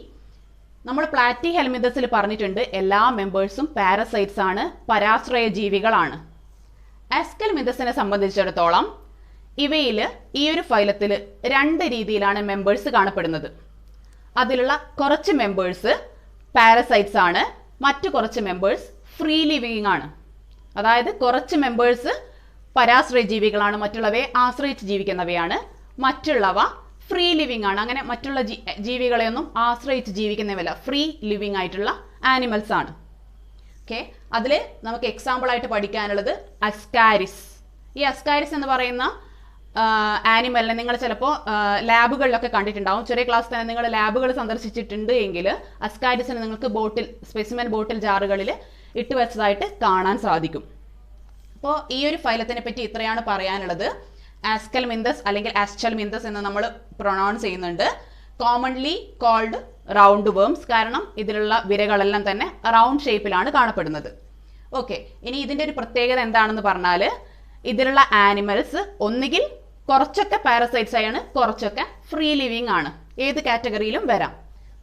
നമ്മൾ പ്ലാറ്റിഹെൽമിന്തസിൽ പറഞ്ഞിട്ടുണ്ട് എല്ലാ മെമ്പേഴ്സും പാരസൈറ്റ്സ് ആണ്, പരാശ്രയ ജീവികളാണ്. ആസ്കെൽമിന്തസിനെ സംബന്ധിച്ചിടത്തോളം ഇവയിൽ ഈ ഒരു ഫൈലത്തിൽ 2 രീതിയിലാണ് മെമ്പേഴ്സ് കാണപ്പെടുന്നത്. അതിലുള്ള കുറച്ച് മെമ്പേഴ്സ് പാരസൈറ്റ്സ് ആണ്, മറ്റു കുറച്ച് മെമ്പേഴ്സ് ഫ്രീ ലിവിങ് ആണ്. അതായത് കുറച്ച് മെമ്പേഴ്സ് പരാശ്രയ ജീവികളാണ്, മറ്റുള്ളവയെ ആശ്രയിച്ച് ജീവിക്കുന്നവയാണ്. മറ്റുള്ളവ ഫ്രീ ലിവിങ് ആണ്. അങ്ങനെ മറ്റുള്ള ജീവികളെയൊന്നും ആശ്രയിച്ച് ജീവിക്കുന്നവയല്ല, ഫ്രീ ലിവിങ് ആയിട്ടുള്ള ആനിമൽസ് ആണ്. ഓക്കെ, അതിൽ നമുക്ക് എക്സാമ്പിൾ ആയിട്ട് പഠിക്കാനുള്ളത് അസ്കാരിസ്. ഈ അസ്കാരിസ് എന്ന് പറയുന്ന ആനിമലിനെ നിങ്ങൾ ചിലപ്പോൾ ലാബുകളിലൊക്കെ കണ്ടിട്ടുണ്ടാവും. ചെറിയ ക്ലാസ് തന്നെ നിങ്ങൾ ലാബുകൾ സന്ദർശിച്ചിട്ടുണ്ട് എങ്കിൽ അസ്കാരിസിന് നിങ്ങൾക്ക് സ്പെസിമെൻ ബോട്ടിൽ ജാറുകളിൽ ഇട്ട് വെച്ചതായിട്ട് കാണാൻ സാധിക്കും. അപ്പോൾ ഈ ഒരു ഫൈലത്തിനെ പറ്റി ഇത്രയാണ് പറയാനുള്ളത്. ആസ്കെൽമിന്തസ് അല്ലെങ്കിൽ ആസ്ചെൽമിന്തസ് എന്ന് നമ്മൾ പ്രൊനൗൺസ് ചെയ്യുന്നുണ്ട്. കോമൺലി കോൾഡ് റൗണ്ട് വേംസ്, കാരണം ഇതിലുള്ള വിരകളെല്ലാം തന്നെ റൗണ്ട് ഷേപ്പിലാണ് കാണപ്പെടുന്നത്. ഓക്കെ, ഇനി ഇതിൻ്റെ ഒരു പ്രത്യേകത എന്താണെന്ന് പറഞ്ഞാൽ ഇതിലുള്ള ആനിമൽസ് ഒന്നുകിൽ കുറച്ചൊക്കെ പാരസൈറ്റ്സ് ആണ്, കുറച്ചൊക്കെ ഫ്രീ ലിവിങ് ആണ്. ഏത് കാറ്റഗറിയിലും വരാം.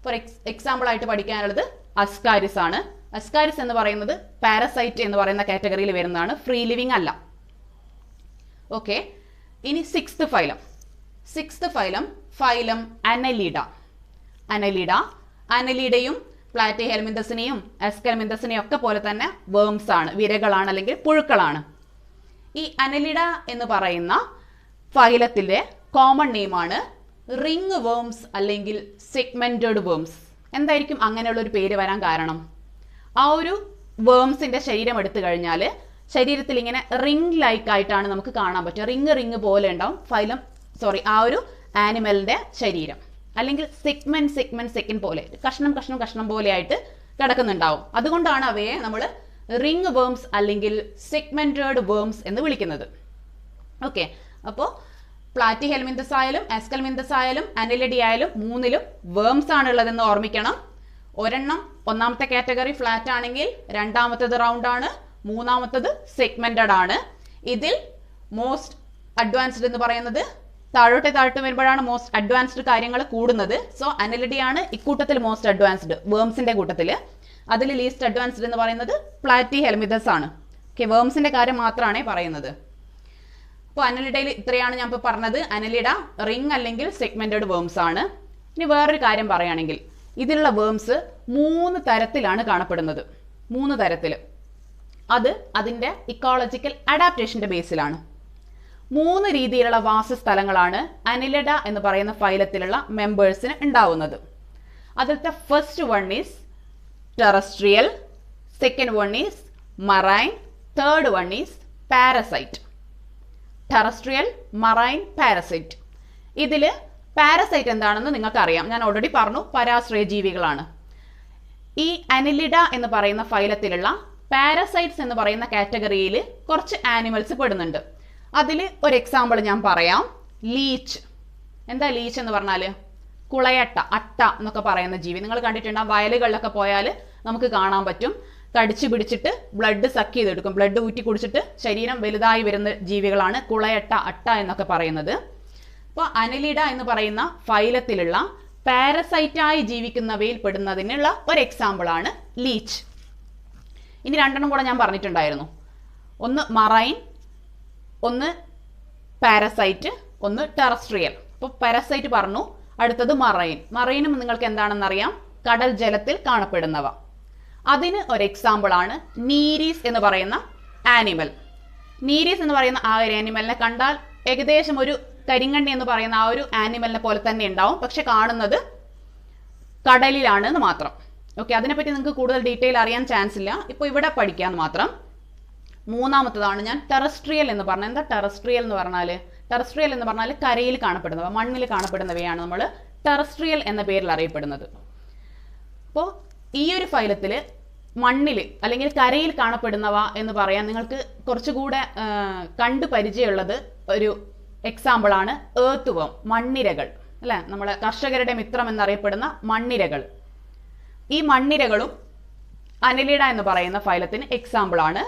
ഫോർ എക്സാമ്പിൾ ആയിട്ട് പഠിക്കാനുള്ളത് അസ്കാരിസ് ആണ്. അസ്കാരിസ് എന്ന് പറയുന്നത് പാരസൈറ്റ് എന്ന് പറയുന്ന കാറ്റഗറിയിൽ വരുന്നതാണ്, ഫ്രീ ലിവിങ് അല്ല. ഓക്കെ, ഇനി 6th phylum. 6th phylum phylum Annelida. അനലിഡയും പ്ലാറ്റിഹെൽമിന്തസിനെയും ആസ്കെൽമിന്തസിനെയും ഒക്കെ പോലെ തന്നെ വേംസ് ആണ്, വിരകളാണ് അല്ലെങ്കിൽ പുഴുക്കളാണ്. ഈ അനലിഡ എന്ന് പറയുന്ന ഫൈലത്തിലെ കോമൺ നെയിമാണ് റിംഗ് വേംസ് അല്ലെങ്കിൽ സെഗ്മെന്റഡ് വേംസ്. എന്തായിരിക്കും അങ്ങനെയുള്ള ഒരു പേര് വരാൻ കാരണം? ആ ഒരു വേംസിന്റെ ശരീരം എടുത്തു കഴിഞ്ഞാൽ ശരീരത്തിൽ ഇങ്ങനെ റിംഗ് ലൈക്ക് ആയിട്ടാണ് നമുക്ക് കാണാൻ പറ്റുക. റിംഗ് പോലെ ഉണ്ടാവും ആ ഒരു ആനിമലിന്റെ ശരീരം, അല്ലെങ്കിൽ സെഗ്മെന്റ് പോലെ കഷ്ണം പോലെ ആയിട്ട് കിടക്കുന്നുണ്ടാവും. അതുകൊണ്ടാണ് അവയെ നമ്മൾ റിംഗ് വേംസ് അല്ലെങ്കിൽ സെഗ്മെന്റഡ് വേംസ് എന്ന് വിളിക്കുന്നത്. ഓക്കെ, അപ്പോൾ പ്ലാറ്റിഹെൽമിന്തസ് ആയാലും ആസ്കെൽമിന്തസ് ആയാലും അനലിഡി ആയാലും 3ലും വേംസ് ആണ് ഉള്ളതെന്ന് ഓർമ്മിക്കണം. ഒരെണ്ണം 1ാമത്തെ കാറ്റഗറി ഫ്ലാറ്റ് ആണെങ്കിൽ 2ാമത്തേത് റൗണ്ട് ആണ്, 3ാമത്തേത് സെഗ്മെന്റഡ് ആണ്. ഇതിൽ മോസ്റ്റ് അഡ്വാൻസ്ഡ് എന്ന് പറയുന്നത് താഴോട്ട് വരുമ്പോഴാണ് മോസ്റ്റ് അഡ്വാൻസ്ഡ് കാര്യങ്ങൾ കൂടുന്നത്. സോ അനലിഡി ആണ് ഇക്കൂട്ടത്തിൽ മോസ്റ്റ് അഡ്വാൻസ്ഡ് വേംസിന്റെ കൂട്ടത്തിൽ. അതിൽ ലീസ്റ്റ് അഡ്വാൻസ്ഡ് എന്ന് പറയുന്നത് പ്ലാറ്റിഹെൽമിന്തസ് ആണ്. ഓക്കെ, വേംസിന്റെ കാര്യം മാത്രമാണ് പറയുന്നത്. അപ്പോൾ അനലിഡയിൽ ഇത്രയാണ് ഞാൻ ഇപ്പോൾ പറഞ്ഞത്. അനലിഡ റിംഗ് അല്ലെങ്കിൽ സെഗ്മെന്റഡ് വേംസ് ആണ്. ഇനി വേറൊരു കാര്യം പറയുകയാണെങ്കിൽ ഇതിലുള്ള വേംസ് 3 തരത്തിലാണ് കാണപ്പെടുന്നത്. 3 തരത്തിൽ. അത് അതിൻ്റെ ഇക്കോളജിക്കൽ അഡാപ്റ്റേഷന്റെ ബേസിലാണ്. 3 രീതിയിലുള്ള വാസസ്ഥലങ്ങളാണ് അനലിഡ എന്ന് പറയുന്ന ഫൈലത്തിലുള്ള മെമ്പേഴ്സിന് ഉണ്ടാവുന്നത്. അതിലത്തെ first one is terrestrial, second one is marine, third one is parasite. Terrestrial, marine, parasite. ഇതിൽ പാരസൈറ്റ് എന്താണെന്ന് നിങ്ങൾക്കറിയാം, ഞാൻ ഓൾറെഡി പറഞ്ഞു, പരാശ്രയ ജീവികളാണ്. ഈ അനിലിഡ എന്ന് പറയുന്ന ഫൈലത്തിലുള്ള പാരസൈറ്റ്സ് എന്ന് പറയുന്ന കാറ്റഗറിയിൽ കുറച്ച് ആനിമൽസ് പെടുന്നുണ്ട്. അതിൽ ഒരു എക്സാമ്പിൾ ഞാൻ പറയാം. ലീച്ച്. എന്താ ലീച്ച് എന്ന് പറഞ്ഞാൽ? കുളയട്ട, അട്ട എന്നൊക്കെ പറയുന്ന ജീവി. നിങ്ങൾ കണ്ടിട്ടുണ്ടാകും, വയലുകളിലൊക്കെ പോയാൽ നമുക്ക് കാണാൻ പറ്റും. കടിച്ചു പിടിച്ചിട്ട് ബ്ലഡ് സക്ക് ചെയ്തെടുക്കും, ബ്ലഡ് ഊറ്റി കുടിച്ചിട്ട് ശരീരം വലുതായി വരുന്ന ജീവികളാണ് കുളയട്ട, അട്ട എന്നൊക്കെ പറയുന്നത്. അപ്പോൾ അനിലിഡ എന്ന് പറയുന്ന ഫൈലത്തിലുള്ള പാരസൈറ്റായി ജീവിക്കുന്നവയിൽ പെടുന്നതിനുള്ള ഒരു എക്സാമ്പിളാണ് ലീച്ച്. ഇനി രണ്ടെണ്ണം കൂടെ ഞാൻ പറഞ്ഞിട്ടുണ്ടായിരുന്നു. ഒന്ന് മറൈൻ, ഒന്ന് പാരസൈറ്റ്, ഒന്ന് ടെറസ്ട്രിയൽ. അപ്പോൾ പാരസൈറ്റ് പറഞ്ഞു, അടുത്തത് മറൈൻ. മറൈനും നിങ്ങൾക്ക് എന്താണെന്നറിയാം, കടൽ ജലത്തിൽ കാണപ്പെടുന്നവ. അതിന് ഒരു എക്സാമ്പിളാണ് നീരീസ് എന്ന് പറയുന്ന ആനിമൽ. നീരീസ് എന്ന് പറയുന്ന ആ ഒരു ആനിമലിനെ കണ്ടാൽ ഏകദേശം ഒരു കരിങ്കണ്ണി എന്ന് പറയുന്ന ആ ഒരു ആനിമലിനെ പോലെ തന്നെ ഉണ്ടാവും, പക്ഷെ കാണുന്നത് കടലിലാണെന്ന് മാത്രം. ഓക്കെ, അതിനെപ്പറ്റി നിങ്ങൾക്ക് കൂടുതൽ ഡീറ്റെയിൽ അറിയാൻ ചാൻസ് ഇല്ല, ഇപ്പോൾ ഇവിടെ പഠിക്കാമെന്ന് മാത്രം. മൂന്നാമത്തതാണ് ഞാൻ ടെറസ്ട്രിയൽ എന്ന് പറഞ്ഞത്. എന്താ ടെറസ്ട്രിയൽ എന്ന് പറഞ്ഞാൽ? ടെറസ്ട്രിയൽ എന്ന് പറഞ്ഞാൽ കരയിൽ കാണപ്പെടുന്നവ, മണ്ണിൽ കാണപ്പെടുന്നവയാണ് നമ്മൾ ടെറസ്ട്രിയൽ എന്ന പേരിൽ അറിയപ്പെടുന്നത്. അപ്പോൾ ഈ ഒരു ഫൈലത്തിൽ മണ്ണിൽ അല്ലെങ്കിൽ കരയിൽ കാണപ്പെടുന്നവ എന്ന് പറയാൻ നിങ്ങൾക്ക് കുറച്ചുകൂടെ കണ്ടു പരിചയമുള്ളത് ഒരു എക്സാമ്പിളാണ് ഏർത്ത് വേം, മണ്ണിരകൾ അല്ലേ? നമ്മളെ കർഷകരുടെ മിത്രം എന്നറിയപ്പെടുന്ന മണ്ണിരകൾ. ഈ മണ്ണിരകളും അനിലിഡ എന്ന് പറയുന്ന ഫൈലത്തിന് എക്സാമ്പിളാണ്.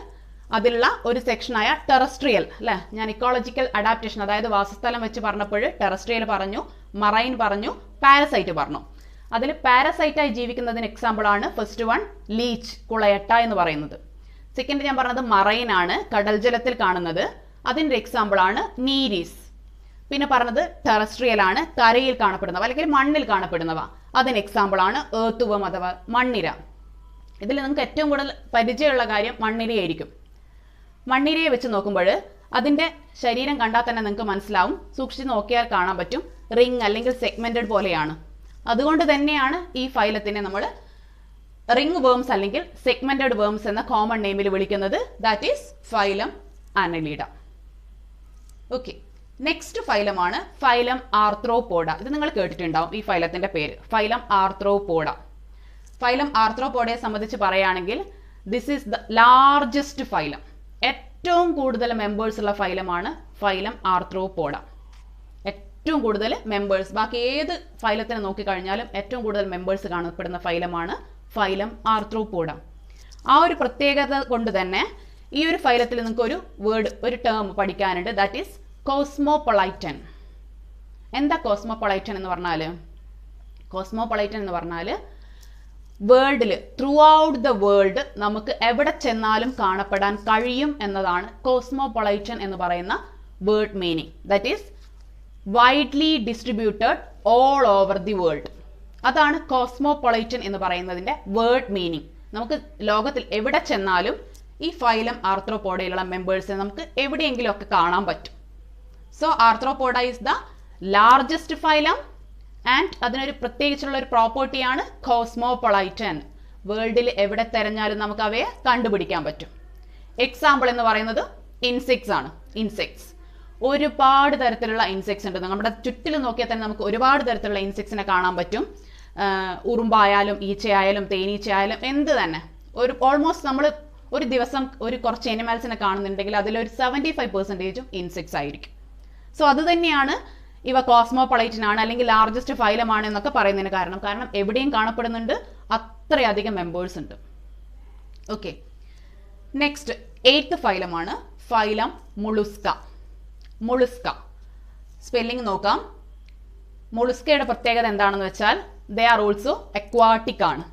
അതിലുള്ള ഒരു സെക്ഷനായ ടെറസ്ട്രിയൽ അല്ലേ? ഞാൻ ഇക്കോളജിക്കൽ അഡാപ്റ്റേഷൻ, അതായത് വാസസ്ഥലം വെച്ച് പറഞ്ഞപ്പോൾ ടെറസ്ട്രിയൽ പറഞ്ഞു, മറൈൻ പറഞ്ഞു, പാരസൈറ്റ് പറഞ്ഞു. അതിൽ പാരസൈറ്റായി ജീവിക്കുന്നതിന് എക്സാമ്പിളാണ് ഫസ്റ്റ് വൺ ലീച്ച്, കുളയട്ട എന്ന് പറയുന്നത്. സെക്കൻഡ് ഞാൻ പറഞ്ഞത് മറൈൻ ആണ്, കടൽ ജലത്തിൽ കാണുന്നത്. അതിൻ്റെ എക്സാമ്പിളാണ് നീരീസ്. പിന്നെ പറഞ്ഞത് ടെറസ്ട്രിയൽ ആണ്, കരയിൽ കാണപ്പെടുന്നവ അല്ലെങ്കിൽ മണ്ണിൽ കാണപ്പെടുന്നവ. അതിന് എക്സാമ്പിളാണ് ഏർത്ത് വേം അഥവാ മണ്ണിര. ഇതിൽ നിങ്ങൾക്ക് ഏറ്റവും കൂടുതൽ പരിചയമുള്ള കാര്യം മണ്ണിരയായിരിക്കും. മണ്ണിരയെ വെച്ച് നോക്കുമ്പോൾ അതിൻ്റെ ശരീരം കണ്ടാൽ തന്നെ നിങ്ങൾക്ക് മനസ്സിലാവും, സൂക്ഷിച്ച് നോക്കിയാൽ കാണാൻ പറ്റും, റിംഗ് അല്ലെങ്കിൽ സെഗ്മെന്റഡ് പോലെയാണ്. അതുകൊണ്ട് തന്നെയാണ് ഈ ഫൈലത്തിനെ നമ്മൾ റിംഗ് വേംസ് അല്ലെങ്കിൽ സെഗ്മെന്റഡ് വേംസ് എന്ന കോമൺ നെയിമിൽ വിളിക്കുന്നത്. That is phylum Annelida. Okay, next ഫൈലമാണ് ഫൈലം ആർത്രോപോഡ. ഇത് നിങ്ങൾ കേട്ടിട്ടുണ്ടാവും, ഈ ഫൈലത്തിന്റെ പേര് ഫൈലം ആർത്രോപോഡ. ഫൈലം ആർത്രോപോഡയെ സംബന്ധിച്ച് പറയുകയാണെങ്കിൽ this is the largest phylum. ഏറ്റവും കൂടുതൽ മെമ്പേഴ്സ് ഉള്ള ഫൈലമാണ് ഫൈലം ആർത്രോപോഡ. ഏറ്റവും കൂടുതൽ മെമ്പേഴ്സ്, ബാക്കി ഏത് ഫൈലത്തിനെ നോക്കിക്കഴിഞ്ഞാലും ഏറ്റവും കൂടുതൽ മെമ്പേഴ്സ് കാണപ്പെടുന്ന ഫൈലമാണ് ഫൈലം ആർത്രോപോഡ. ആ ഒരു പ്രത്യേകത കൊണ്ട് തന്നെ ഈ ഒരു ഫൈലത്തിൽ നിങ്ങൾക്ക് ഒരു വേർഡ്, ഒരു ടേം പഠിക്കാനുണ്ട്. That is cosmopolitan. എന്താ കോസ്മോപൊളൈറ്റൻ എന്ന് പറഞ്ഞാൽ? കോസ്മോപൊളൈറ്റൻ എന്ന് പറഞ്ഞാൽ വേൾഡിൽ, ത്രൂ ഔട്ട് ദ വേൾഡ് നമുക്ക് എവിടെ ചെന്നാലും കാണപ്പെടാൻ കഴിയും എന്നതാണ് കോസ്മോപൊളൈറ്റൻ എന്ന് പറയുന്ന word meaning. That is widely distributed all over the world. അതാണ് കോസ്മോപൊളൈറ്റൻ എന്ന് പറയുന്നതിൻ്റെ വേർഡ് മീനിങ്. നമുക്ക് ലോകത്തിൽ എവിടെ ചെന്നാലും ഈ ഫൈലം ആർത്രോപോഡയിലുള്ള മെമ്പേഴ്സിനെ നമുക്ക് എവിടെയെങ്കിലും ഒക്കെ കാണാൻ പറ്റും. So Arthropoda is the largest phylum and അതിനൊരു പ്രത്യേകിച്ചുള്ള ഒരു പ്രോപ്പർട്ടിയാണ് കോസ്മോപൊളൈറ്റൻ. വേൾഡിൽ എവിടെ തിരഞ്ഞാലും നമുക്ക് അവയെ കണ്ടുപിടിക്കാൻ പറ്റും. എക്സാമ്പിൾ എന്ന് പറയുന്നത് ഇൻസെക്ട്സ് ആണ്. ഇൻസെക്ട്സ്, ഒരുപാട് തരത്തിലുള്ള ഇൻസെക്ട്സ് ഉണ്ട്. നമ്മുടെ ചുറ്റിലും നോക്കിയാൽ തന്നെ നമുക്ക് ഒരുപാട് തരത്തിലുള്ള ഇൻസെക്ട്സിനെ കാണാൻ പറ്റും. ഉറുമ്പായാലും ഈച്ചയായാലും തേനീച്ചയായാലും എന്ത് തന്നെ, ഒരു ഓൾമോസ്റ്റ് നമ്മൾ ഒരു ദിവസം ഒരു കുറച്ച് എനിമൽസിനെ കാണുന്നുണ്ടെങ്കിൽ അതിലൊരു 75% ഇൻസെക്ട്സ് ആയിരിക്കും. സോ അത് തന്നെയാണ് ഇവ കോസ്മോപൊളൈറ്റൻ ആണ് അല്ലെങ്കിൽ ലാർജസ്റ്റ് ഫൈലമാണ് എന്നൊക്കെ പറയുന്നതിന് കാരണം എവിടെയും കാണപ്പെടുന്നുണ്ട്, അത്രയധികം മെമ്പേഴ്സ് ഉണ്ട്. ഓക്കെ, നെക്സ്റ്റ് 8th ഫൈലമാണ് ഫൈലം മുളുസ്ക. മുളുസ്ക സ്പെല്ലിംഗ് നോക്കാം. മുളുസ്കയുടെ പ്രത്യേകത എന്താണെന്ന് വെച്ചാൽ ദേ ആർ ഓൾസോ അക്വാട്ടിക് ആണ്,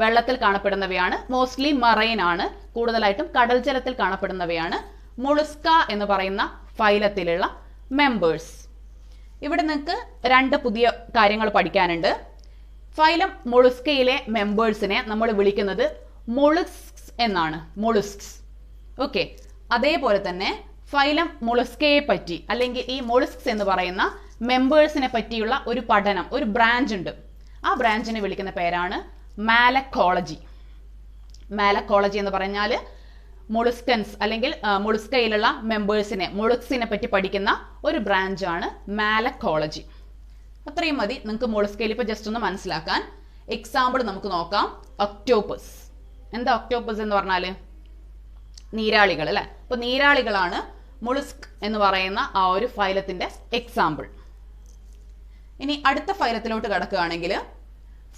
വെള്ളത്തിൽ കാണപ്പെടുന്നവയാണ്. മോസ്റ്റ്ലി മറൈൻ ആണ്, കൂടുതലായിട്ടും കടൽ ജലത്തിൽ കാണപ്പെടുന്നവയാണ് മുളുസ്ക എന്ന് പറയുന്ന ഫൈലത്തിലുള്ള മെമ്പേഴ്സ്. ഇവിടെ നിങ്ങൾക്ക് 2 പുതിയ കാര്യങ്ങൾ പഠിക്കാനുണ്ട്. ഫൈലം മുളുസ്കയിലെ മെമ്പേഴ്സിനെ നമ്മൾ വിളിക്കുന്നത് മൊളുസ്ക്സ് എന്നാണ്, മൊളുസ്ക്സ്. ഓക്കെ, അതേപോലെ തന്നെ ഫൈലം മുളുസ്കയെ പറ്റി അല്ലെങ്കിൽ ഈ മൊളുസ്ക്സ് എന്ന് പറയുന്ന മെമ്പേഴ്സിനെ പറ്റിയുള്ള ഒരു പഠനം, ഒരു ബ്രാഞ്ച് ഉണ്ട്. ആ ബ്രാഞ്ചിനെ വിളിക്കുന്ന പേരാണ് മാലക്കോളജി. മാലക്കോളജി എന്ന് പറഞ്ഞാൽ മൊളുസ്കൻസ് അല്ലെങ്കിൽ മൊളുസ്കയിലുള്ള മെമ്പേഴ്സിനെ, മൊളുസ്കിനെ പറ്റി പഠിക്കുന്ന ഒരു ബ്രാഞ്ചാണ് മാലക്കോളജി. അത്രയും മതി നിങ്ങൾക്ക് മോളസ്കയിൽ ഇപ്പോൾ ജസ്റ്റ് ഒന്ന് മനസ്സിലാക്കാൻ. എക്സാമ്പിൾ നമുക്ക് നോക്കാം. ഒക്ടോപ്പസ്. എന്താ ഒക്ടോപ്പസ് എന്ന് പറഞ്ഞാൽ? നീരാളികൾ അല്ലേ. അപ്പോൾ നീരാളികളാണ് മുളുസ്ക് എന്ന് പറയുന്ന ആ ഒരു ഫൈലത്തിന്റെ എക്സാമ്പിൾ. ഇനി അടുത്ത ഫൈലത്തിലോട്ട് കിടക്കുകയാണെങ്കിൽ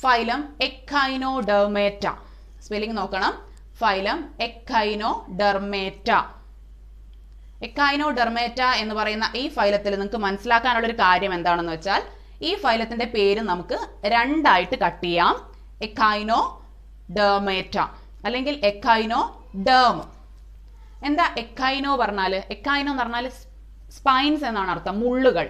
ഫൈലം എക്കൈനോഡെർമേറ്റ. സ്പെല്ലിംഗ് നോക്കണം. Phylum Echinodermata. എക്കൈനോഡെർമേറ്റ എന്ന് പറയുന്ന ഈ ഫൈലത്തിൽ നിങ്ങൾക്ക് മനസ്സിലാക്കാനുള്ള ഒരു കാര്യം എന്താണെന്ന് വെച്ചാൽ ഈ ഫൈലത്തിന്റെ പേര് നമുക്ക് രണ്ടായിട്ട് കട്ട് ചെയ്യാം. എക്കൈനോഡെർമേറ്റ അല്ലെങ്കിൽ എക്കൈനോഡെർം. എന്താ എക്കൈനോ പറഞ്ഞാൽ? എക്കൈനോ എന്ന് പറഞ്ഞാൽ സ്പൈൻസ് എന്നാണ് അർത്ഥം, മുള്ളുകൾ.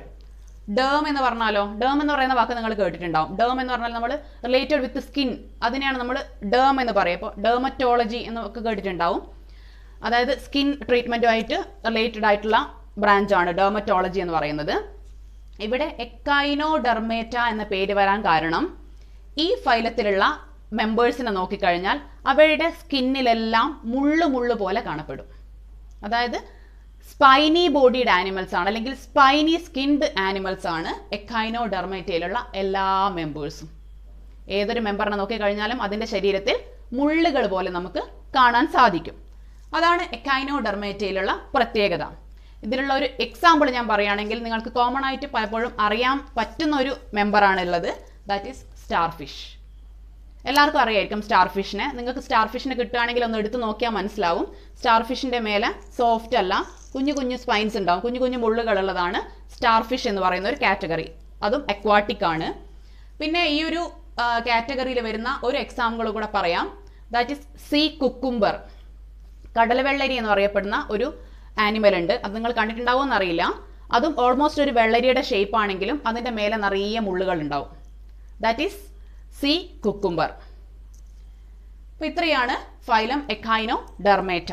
ഡേം എന്ന് പറഞ്ഞാലോ? ഡേം എന്ന് പറയുന്ന വാക്ക് നിങ്ങൾ കേട്ടിട്ടുണ്ടാവും. ഡേം എന്ന് പറഞ്ഞാൽ നമ്മൾ റിലേറ്റഡ് വിത്ത് സ്കിൻ, അതിനെയാണ് നമ്മൾ ഡേം എന്ന് പറയുക. ഇപ്പോൾ ഡെർമറ്റോളജി എന്നൊക്കെ കേട്ടിട്ടുണ്ടാവും. അതായത് സ്കിൻ ട്രീറ്റ്മെൻറ്റുമായിട്ട് റിലേറ്റഡ് ആയിട്ടുള്ള ബ്രാഞ്ചാണ് ഡെർമറ്റോളജി എന്ന് പറയുന്നത്. ഇവിടെ എക്കൈനോഡെർമേറ്റ എന്ന പേര് വരാൻ കാരണം ഈ ഫൈലത്തിലുള്ള മെമ്പേഴ്സിനെ നോക്കിക്കഴിഞ്ഞാൽ അവരുടെ സ്കിന്നിലെല്ലാം മുള്ളു പോലെ കാണപ്പെടും. അതായത് സ്പൈനി ബോഡിഡ് ആനിമൽസ് ആണ്, അല്ലെങ്കിൽ സ്പൈനി സ്കിൻഡ് ആനിമൽസ് ആണ് എക്കൈനോഡെർമേറ്റയിലുള്ള എല്ലാ മെമ്പേഴ്സും. ഏതൊരു മെമ്പറിനെ നോക്കിക്കഴിഞ്ഞാലും അതിൻ്റെ ശരീരത്തിൽ മുള്ളുകൾ പോലെ നമുക്ക് കാണാൻ സാധിക്കും. അതാണ് എക്കൈനോഡെർമേറ്റയിലുള്ള പ്രത്യേകത. ഇതിലുള്ള ഒരു എക്സാമ്പിൾ ഞാൻ പറയുകയാണെങ്കിൽ നിങ്ങൾക്ക് കോമൺ ആയിട്ട് പലപ്പോഴും അറിയാൻ പറ്റുന്ന ഒരു മെമ്പറാണുള്ളത്. That is star fish. എല്ലാവർക്കും അറിയായിരിക്കും സ്റ്റാർ ഫിഷിനെ. നിങ്ങൾക്ക് സ്റ്റാർ ഫിഷിനെ കിട്ടുകയാണെങ്കിൽ ഒന്ന് എടുത്ത് നോക്കിയാൽ മനസ്സിലാവും. സ്റ്റാർ ഫിഷിൻ്റെ മേലെ സോഫ്റ്റ് അല്ല, കുഞ്ഞു സ്പൈൻസ് ഉണ്ടാവും, കുഞ്ഞു മുള്ളുകളുള്ളതാണ് സ്റ്റാർ ഫിഷ് എന്ന് പറയുന്ന ഒരു കാറ്റഗറി. അതും അക്വാട്ടിക് ആണ്. പിന്നെ ഈ ഒരു കാറ്റഗറിയിൽ വരുന്ന ഒരു എക്സാമ്പിൾ കൂടെ പറയാം. That is sea cucumber. കടൽവെള്ളരി എന്ന് പറയപ്പെടുന്ന ഒരു ആനിമൽ ഉണ്ട്. അത് നിങ്ങൾ കണ്ടിട്ടുണ്ടാവുമോ എന്നറിയില്ല. അതും ഓൾമോസ്റ്റ് ഒരു വെള്ളരിയുടെ ഷേപ്പ് ആണെങ്കിലും അതിൻ്റെ മേലെ നിറയെ മുള്ളുകൾ ഉണ്ടാവും. That is sea cucumber. അപ്പോൾ ഇത്രയാണ് ഫൈലം എക്കൈനോഡെർമേറ്റ.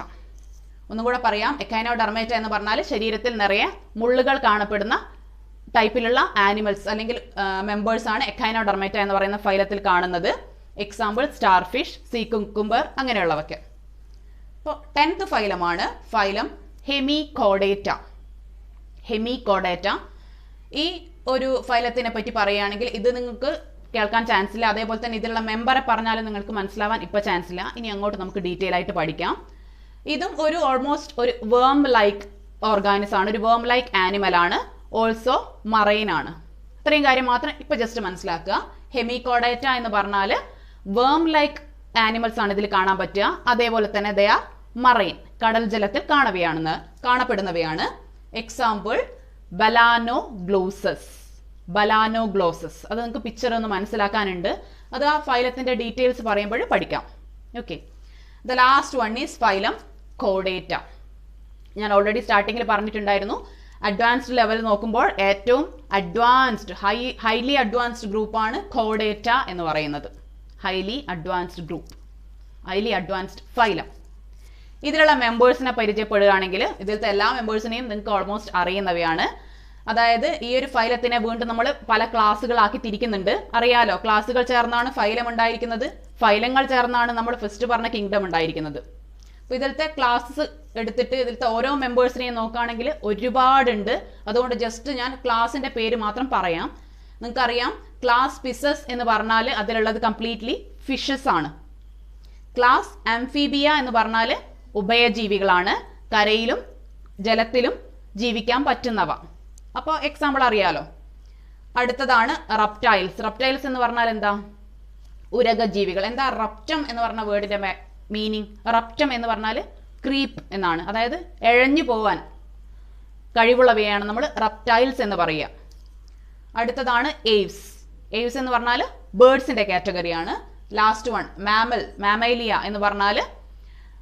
ഒന്നും കൂടെ പറയാം. എക്കൈനോഡെർമേറ്റ എന്ന് പറഞ്ഞാൽ ശരീരത്തിൽ നിറയെ മുള്ളുകൾ കാണപ്പെടുന്ന ടൈപ്പിലുള്ള ആനിമൽസ് അല്ലെങ്കിൽ മെമ്പേഴ്സ് ആണ് എക്കൈനോഡെർമേറ്റ എന്ന് പറയുന്ന ഫൈലത്തിൽ കാണുന്നത്. Example star fish, sea cucumber, അങ്ങനെയുള്ളവയ്ക്ക്. അപ്പോൾ 10th ഫൈലമാണ് ഫൈലം ഹെമികോഡേറ്റ. ഹെമികോഡേറ്റ ഈ ഒരു ഫൈലത്തിനെ പറ്റി പറയുകയാണെങ്കിൽ ഇത് നിങ്ങൾക്ക് കേൾക്കാൻ ചാൻസ് ഇല്ല. അതേപോലെ തന്നെ ഇതിലുള്ള മെമ്പറെ പറഞ്ഞാലും നിങ്ങൾക്ക് മനസ്സിലാവാൻ ഇപ്പോൾ ചാൻസ് ഇല്ല. ഇനി അങ്ങോട്ട് നമുക്ക് ഡീറ്റെയിൽ ആയിട്ട് പഠിക്കാം. ഇതും ഒരു ഓൾമോസ്റ്റ് ഒരു വേം ലൈക്ക് ഓർഗാനിസം ആണ്, ഒരു വേം ലൈക്ക് ആനിമൽ ആണ്. ഓൾസോ മറൈൻ ആണ്. ഇത്രയും കാര്യം മാത്രം ഇപ്പോൾ ജസ്റ്റ് മനസ്സിലാക്കുക. ഹെമികോഡേറ്റ എന്ന് പറഞ്ഞാൽ വേം ലൈക്ക് ആനിമൽസ് ആണ് ഇതിൽ കാണാൻ പറ്റുക. അതേപോലെ തന്നെ ദേ ആർ മറൈൻ, കടൽ ജലത്തിൽ കാണപ്പെടുന്നവയാണ്. Example Balanoglossus. ബലാനോഗ്ലോസസ് അത് നിങ്ങൾക്ക് പിക്ചർ ഒന്ന് മനസ്സിലാക്കാനുണ്ട്. അത് ആ ഫൈലത്തിന്റെ ഡീറ്റെയിൽസ് പറയുമ്പോൾ പഠിക്കാം. Okay, the last one is phylum കോഡേറ്റ. ഞാൻ ഓൾറെഡി സ്റ്റാർട്ടിങ്ങിൽ പറഞ്ഞിട്ടുണ്ടായിരുന്നു. അഡ്വാൻസ്ഡ് ലെവൽ നോക്കുമ്പോൾ ഏറ്റവും അഡ്വാൻസ്ഡ് ഹൈലി അഡ്വാൻസ്ഡ് ഗ്രൂപ്പാണ് കോഡേറ്റ എന്ന് പറയുന്നത്. Highly advanced group, highly advanced phylum. ഇതിലുള്ള മെമ്പേഴ്സിനെ പരിചയപ്പെടുകയാണെങ്കിൽ ഇതിലത്തെ എല്ലാ മെമ്പേഴ്സിനെയും നിങ്ങൾക്ക് ഓൾമോസ്റ്റ് അറിയുന്നവയാണ്. അതായത് ഈ ഒരു ഫൈലത്തിനെ വീണ്ടും നമ്മൾ പല ക്ലാസ്സുകളാക്കി തിരിക്കുന്നുണ്ട്. അറിയാലോ, ക്ലാസ്സുകൾ ചേർന്നാണ് ഫൈലം ഉണ്ടായിരിക്കുന്നത്, ഫൈലങ്ങൾ ചേർന്നാണ് നമ്മൾ ഫസ്റ്റ് പറഞ്ഞ കിങ്ഡം ഉണ്ടായിരിക്കുന്നത്. അപ്പോൾ ഇതിലത്തെ ക്ലാസ്സസ് എടുത്തിട്ട് ഇതിലത്തെ ഓരോ മെമ്പേഴ്സിനെയും നോക്കുകയാണെങ്കിൽ ഒരുപാടുണ്ട്. അതുകൊണ്ട് ജസ്റ്റ് ഞാൻ ക്ലാസിന്റെ പേര് മാത്രം പറയാം. നിങ്ങൾക്കറിയാം ക്ലാസ് പിസസ് എന്ന് പറഞ്ഞാൽ അതിലുള്ളത് കംപ്ലീറ്റ്ലി ഫിഷസ് ആണ്. ക്ലാസ് ആംഫീബിയ എന്ന് പറഞ്ഞാൽ ഉഭയജീവികളാണ്, കരയിലും ജലത്തിലും ജീവിക്കാൻ പറ്റുന്നവ. അപ്പോൾ എക്സാമ്പിൾ അറിയാലോ. അടുത്തതാണ് റപ്റ്റൈൽസ്. റപ്റ്റൈൽസ് എന്ന് പറഞ്ഞാൽ എന്താ? ഉരകജീവികൾ. എന്താ റപ്റ്റം എന്ന് പറഞ്ഞ വേർഡിന്റെ മീനിങ്? റപ്റ്റം എന്ന് പറഞ്ഞാൽ ക്രീപ്പ് എന്നാണ്. അതായത് എഴഞ്ഞു പോവാൻ കഴിവുള്ളവയാണ് നമ്മൾ റപ്റ്റൈൽസ് എന്ന് പറയുക. അടുത്തതാണ് ഏവ്സ്. ഏവ്സ് എന്ന് പറഞ്ഞാൽ ബേർഡ്സിന്റെ കാറ്റഗറിയാണ്. ലാസ്റ്റ് വൺ മാമൽ, മാമേലിയ എന്ന് പറഞ്ഞാൽ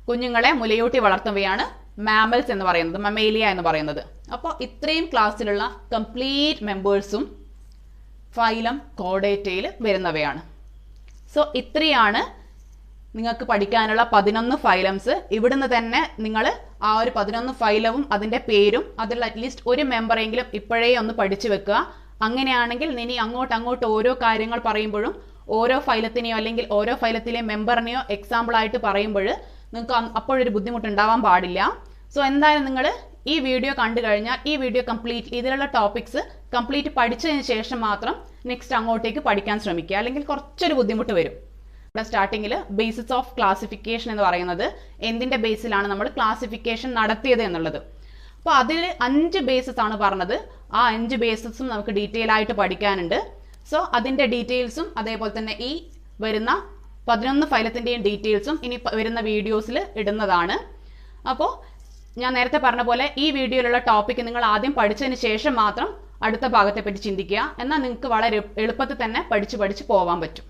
കുഞ്ഞുങ്ങളെ മുലയൂട്ടി വളർത്തുന്നവയാണ് മാമൽസ് എന്ന് പറയുന്നത്, മമേലിയ എന്ന് പറയുന്നത്. അപ്പോൾ ഇത്രയും ക്ലാസ്സിലുള്ള കംപ്ലീറ്റ് മെമ്പേഴ്സും ഫൈലം കോഡേറ്റയിൽ വരുന്നവയാണ്. സോ ഇത്രയാണ് നിങ്ങൾക്ക് പഠിക്കാനുള്ള 11 ഫൈലംസ്. ഇവിടുന്ന് തന്നെ നിങ്ങൾ ആ ഒരു 11 ഫൈലവും അതിൻ്റെ പേരും അതിൽ അറ്റ്ലീസ്റ്റ് ഒരു മെമ്പറെങ്കിലും ഇപ്പോഴേ ഒന്ന് പഠിച്ചു വെക്കുക. അങ്ങനെയാണെങ്കിൽ ഇനി അങ്ങോട്ട് ഓരോ കാര്യങ്ങൾ പറയുമ്പോഴും ഓരോ ഫൈലത്തിനെയോ അല്ലെങ്കിൽ ഓരോ ഫൈലത്തിലെ മെമ്പറിനെയോ എക്സാമ്പിളായിട്ട് പറയുമ്പോൾ നിങ്ങൾക്ക് അപ്പോഴൊരു ബുദ്ധിമുട്ടുണ്ടാവാൻ പാടില്ല. സോ എന്തായാലും നിങ്ങൾ ഈ വീഡിയോ കണ്ടു കഴിഞ്ഞാൽ ഈ വീഡിയോ കംപ്ലീറ്റ് ഇതിലുള്ള ടോപ്പിക്സ് കംപ്ലീറ്റ് പഠിച്ചതിന് ശേഷം മാത്രം നെക്സ്റ്റ് അങ്ങോട്ടേക്ക് പഠിക്കാൻ ശ്രമിക്കുക, അല്ലെങ്കിൽ കുറച്ചൊരു ബുദ്ധിമുട്ട് വരും. ഇവിടെ സ്റ്റാർട്ടിങ്ങിൽ ബേസിസ് ഓഫ് ക്ലാസിഫിക്കേഷൻ എന്ന് പറയുന്നത് എന്തിൻ്റെ ബേസിലാണ് നമ്മൾ ക്ലാസിഫിക്കേഷൻ നടത്തിയത് എന്നുള്ളത്. അപ്പോൾ അതിൽ 5 ബേസസ് ആണ് പറഞ്ഞത്. ആ 5 ബേസസും നമുക്ക് ഡീറ്റെയിൽ ആയിട്ട് പഠിക്കാനുണ്ട്. സോ അതിൻ്റെ ഡീറ്റെയിൽസും അതേപോലെ തന്നെ ഈ വരുന്ന 11 ഫൈലത്തിൻ്റെയും ഡീറ്റെയിൽസും ഇനി വരുന്ന വീഡിയോസിൽ ഇടുന്നതാണ്. അപ്പോൾ ഞാൻ നേരത്തെ പറഞ്ഞ പോലെ ഈ വീഡിയോയിലുള്ള ടോപ്പിക്ക് നിങ്ങൾ ആദ്യം പഠിച്ചതിന് ശേഷം മാത്രം അടുത്ത ഭാഗത്തെപ്പറ്റി ചിന്തിക്കുക. എന്നാൽ നിങ്ങൾക്ക് വളരെ എളുപ്പത്തിൽ തന്നെ പഠിച്ച് പോകാൻ പറ്റും.